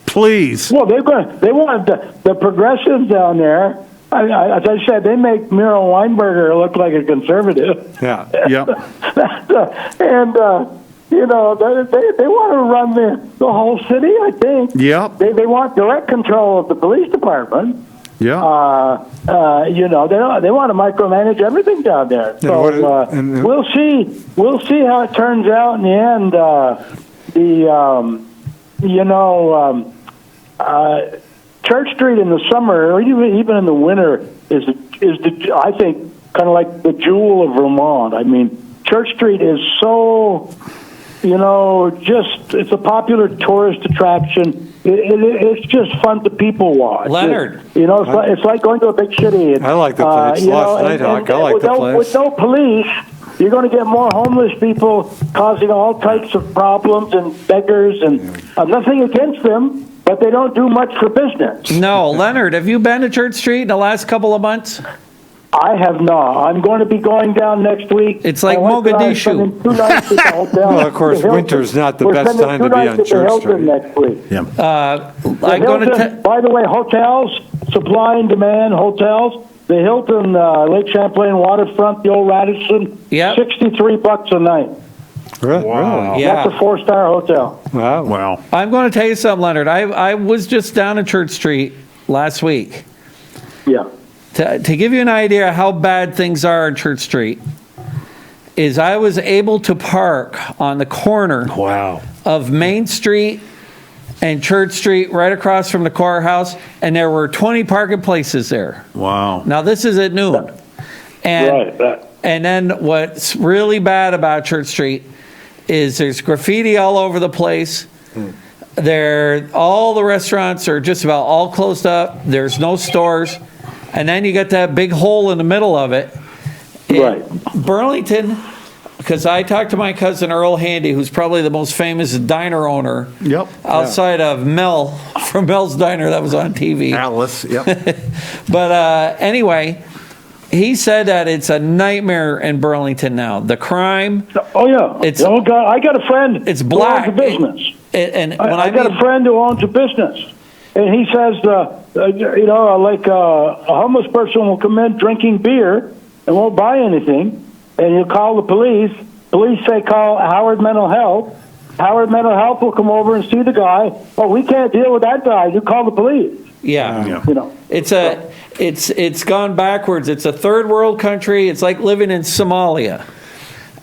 Please. Well, they want the progressives down there. As I said, they make Muriel Weinberger look like a conservative. Yeah. Yep. And, they want to run the whole city, I think. Yep. They want direct control of the police department. Yeah. They want to micromanage everything down there. So we'll see how it turns out in the end. Church Street in the summer, or even in the winter, is I think kind of like the jewel of Vermont. I mean, Church Street is so, it's a popular tourist attraction. It's just fun to people watch. Leonard. It's like going to a big city. I like the place. Lost Nighthawk. I like the place. With no police, you're going to get more homeless people causing all types of problems and beggars, and nothing against them, but they don't do much for business. No, Leonard, have you been to Church Street in the last couple of months? I have not. I'm going to be going down next week. It's like Mogadishu. 2 nights at the hotel. Well, of course, winter's not the best time to be on Church Street. Next week. Yeah. By the way, hotels, supply and demand hotels. The Hilton, Lake Champlain waterfront, the old Radisson, Yep. Really? $63 a night. Wow. Yeah. That's a 4-star hotel. Wow. Wow. I'm going to tell you something, Leonard. I was just down at Church Street last week. Yeah. To give you an idea how bad things are on Church Street, is I was able to park on the corner Wow. of Main Street and Church Street right across from the courthouse, and there were 20 parking places there. Wow. Now, this is at noon. And, Right. and then what's really bad about Church Street is there's graffiti all over the place. All the restaurants are just about all closed up. There's no stores. And then you got that big hole in the middle of it. Right. Burlington, because I talked to my cousin Earl Handy, who's probably the most famous diner owner Yep. outside of Mel, from Mel's Diner that was on TV. Alice. Yep. But anyway, he said that it's a nightmare in Burlington now. The crime, Oh, yeah. Oh, God. I got a friend it's black. who owns a business. And when I got a friend who owns a business. And he says, a homeless person will come in drinking beer and won't buy anything, and you call the police. Police say call Howard Mental Health. Howard Mental Health will come over and see the guy. Oh, we can't deal with that guy. You call the police. yeah. Yeah. It's gone backwards. It's a third world country. It's like living in Somalia.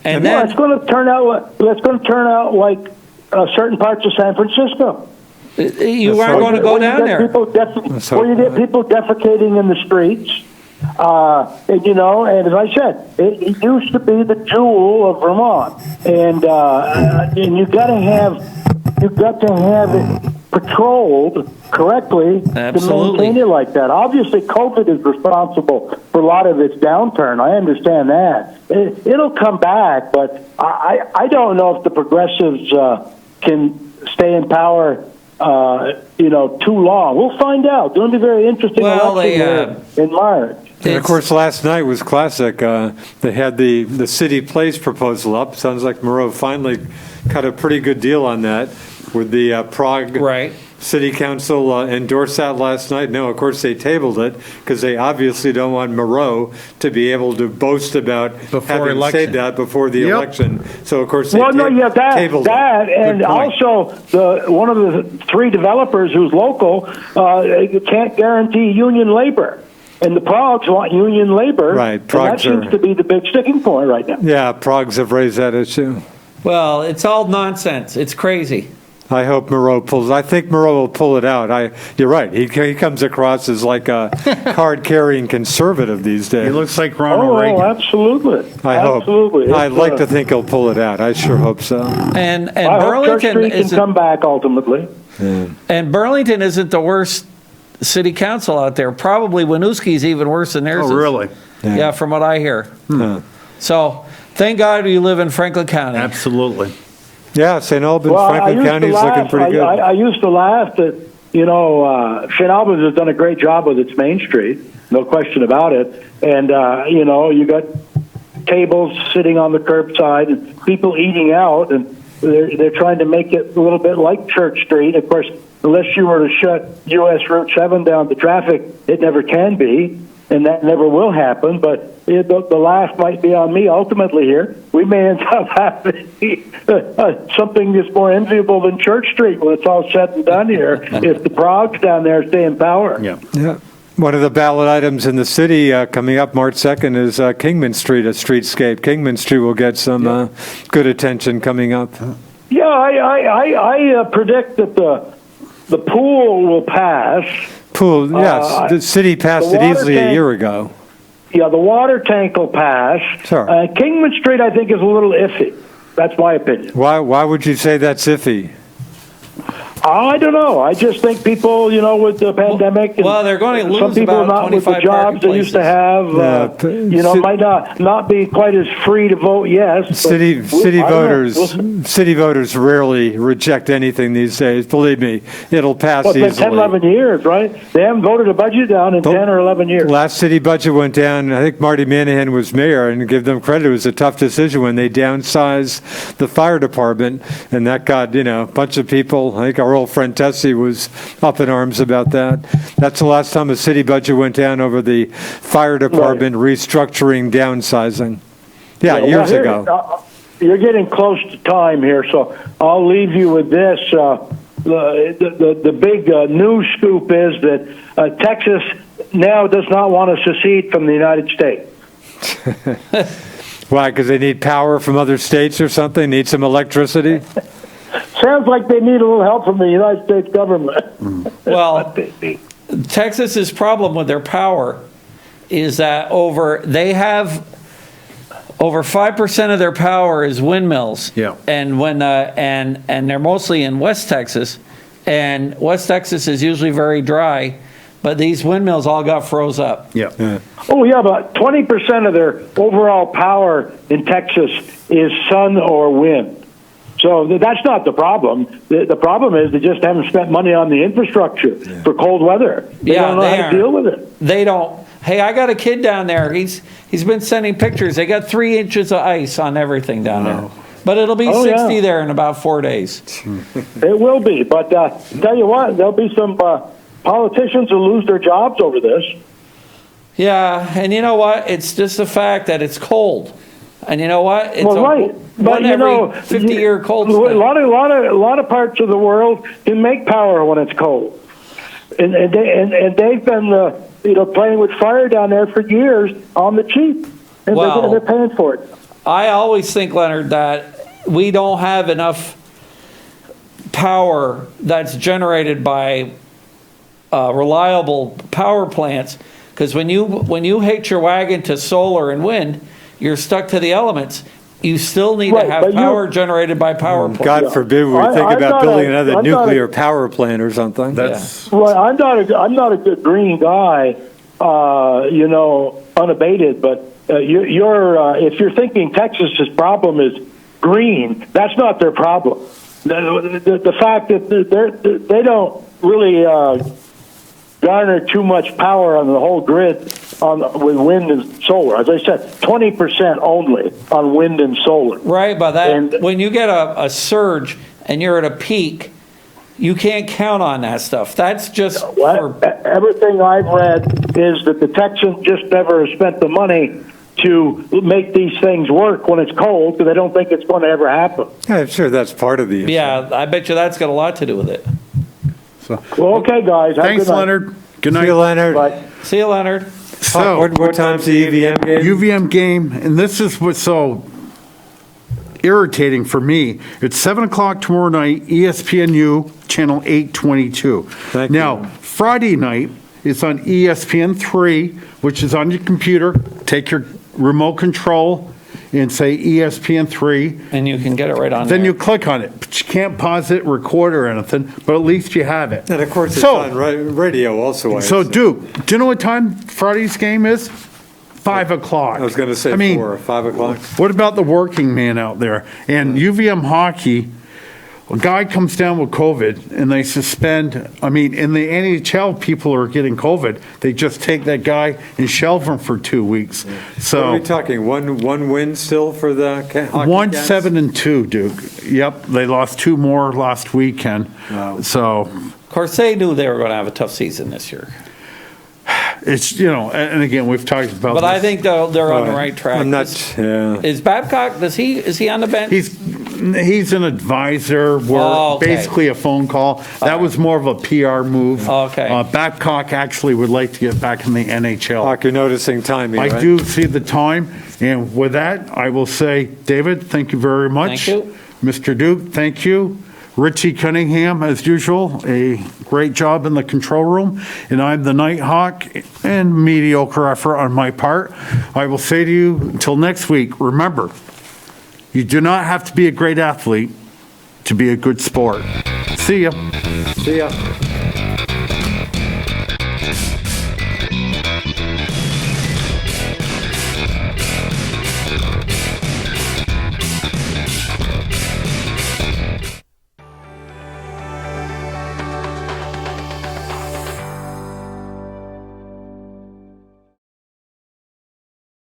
And Well, then it's going to turn out like certain parts of San Francisco. you aren't going to go down there. Where you get people defecating in the streets. And as I said, it used to be the jewel of Vermont, and you've got to have it patrolled correctly Absolutely. to maintain it like that. Obviously, COVID is responsible for a lot of its downturn. I understand that. It'll come back, but I don't know if the progressives can stay in power too long. We'll find out. It's going to be very interesting election in March. And of course, last night was classic. They had the city place proposal up. Sounds like Moreau finally cut a pretty good deal on that with the Prague Right. City Council endorsed that last night. No, of course, they tabled it because they obviously don't want Moreau to be able to boast about having election. said that before the Yep. election. So, of course, they tabled that, it. and Good point. also one of the 3 developers who's local can't guarantee union labor. And the Progs want union labor. Right, and that Progs seems are- to be the big sticking point right now. Yeah, Progs have raised that issue. Well, it's all nonsense. It's crazy. I hope Moreau pulls. I think Moreau will pull it out. You're right. He comes across as like a card-carrying conservative these days. He looks like Ronald Oh, Reagan. absolutely. I hope. Absolutely. I'd like to think he'll pull it out. I sure hope so. And I hope Church Burlington Street can come back ultimately. isn't the worst city council out there. Probably Winooski's even worse than theirs. Oh, is. really? Yeah, from what I hear. So thank God you live in Franklin County. Absolutely. Yeah, St. Albans, Well, Franklin County is looking pretty good. I used to laugh that St. Albans has done a great job with its Main Street, no question about it. And, you got tables sitting on the curbside and people eating out, and they're trying to make it a little bit like Church Street. Of course, unless you were to shut U.S. Route 7 down to traffic, it never can be, and that never will happen. But the laugh might be on me ultimately here. We may end up having something that's more enviable than Church Street when it's all said and done here, if the Progs down there stay in power. Yeah. One of the ballot items in the city coming up March 2nd is Kingman Street, a streetscape. Kingman Street will get some good attention coming up. Yeah, I predict that the pool will pass. Pool, yes. The city passed it easily a year ago. Yeah, the water tank will pass. Sure. Kingman Street, I think, is a little iffy. That's my opinion. Why would you say that's iffy? I don't know. I just think people, with the pandemic, and Well, they're going to some lose people about not with the 25 jobs they used to have, might not be quite as free to vote yes. City voters rarely reject anything these days. Believe me, it'll pass Well, it's been 10, easily. 11 years, right? They haven't voted a budget down in 10 or 11 years. Last city budget went down. I think Marty Manahan was mayor, and give them credit. It was a tough decision when they downsized the fire department, and that got a bunch of people. I think our old friend Tessie was up in arms about that. That's the last time a city budget went down over the fire department restructuring, downsizing. Yeah, years ago. You're getting close to time here, so I'll leave you with this. The big news scoop is that Texas now does not want to secede from the United States. Why? Because they need power from other states or something? Need some electricity? Sounds like they need a little help from the United States government. Well, Texas's problem with their power is that they have over 5% of their power is windmills. Yeah. And when and they're mostly in West Texas, and West Texas is usually very dry, but these windmills all got froze up. Yeah. Oh, yeah, but 20% of their overall power in Texas is sun or wind. So that's not the problem. The problem is they just haven't spent money on the infrastructure for cold weather. They don't know how to deal with it. They don't. Hey, I got a kid down there. He's been sending pictures. They got 3 inches of ice on everything down there. But it'll be 60 there in about 4 days. It will be. But tell you what, there'll be some politicians who lose their jobs over this. Yeah, and you know what? It's just the fact that it's cold. And you know what? It's right. But every 50-year cold a snap. lot of parts of the world can make power when it's cold, and they've been playing with fire down there for years on the cheap, and they're paying for it. I always think, Leonard, that we don't have enough power that's generated by reliable power plants, because when you hitch your wagon to solar and wind, you're stuck to the elements. You still need to have power generated by power plants. God forbid we think about building another nuclear power plant or something. Well, I'm not a good green guy, unabated. But if you're thinking Texas's problem is green, that's not their problem. The fact that they don't really garner too much power on the whole grid with wind and solar. As I said, 20% only on wind and solar. Right, but when you get a surge and you're at a peak, you can't count on that stuff. That's just everything I've read is that the Texans just never have spent the money to make these things work when it's cold, because they don't think it's going to ever happen. I'm sure that's part of the issue. Yeah, I bet you that's got a lot to do with it. Well, okay, guys. Thanks, Leonard. Good night. See you, Leonard. Bye. See you, Leonard. So, what time's the UVM game? UVM game, and this is what's so irritating for me. It's 7 o'clock tomorrow night, ESPNU, channel 822. Thank now, you. Friday night, it's on ESPN3, which is on your computer. Take your remote control and say ESPN3. And you can get it right on there. Then you click on it. But you can't pause it, record, or anything, but at least you have it. And of course, it's on radio also. So, Duke, do you know what time Friday's game is? 5 o'clock. I was going to say 4 or 5 o'clock. What about the working man out there? And UVM hockey, a guy comes down with COVID and they suspend, I mean, in the NHL, people are getting COVID. They just take that guy and shelve him for 2 weeks. What are So, we talking, one win still for the hockey 1-7-2, Duke. Yep, they lost 2 more last weekend. Wow. So, Of course, they knew they were going to have a tough season this year. it's, and again, we've talked about But I this. think they're on the right track. I'm not, yeah. Is Babcock, is he on the bench? He's an advisor, Oh, okay. basically a phone call. That was more of a PR move. Okay. Babcock actually would like to get back in the NHL. Hawk, you're noticing timing, right? I do see the time, and with that, I will say, David, thank you very much. Thank you. Mr. Duke, thank you. Richie Cunningham, as usual, a great job in the control room, and I'm the Nighthawk, and mediocre effort on my part. I will say to you, until next week, remember, you do not have to be a great athlete to be a good sport. See ya. See ya.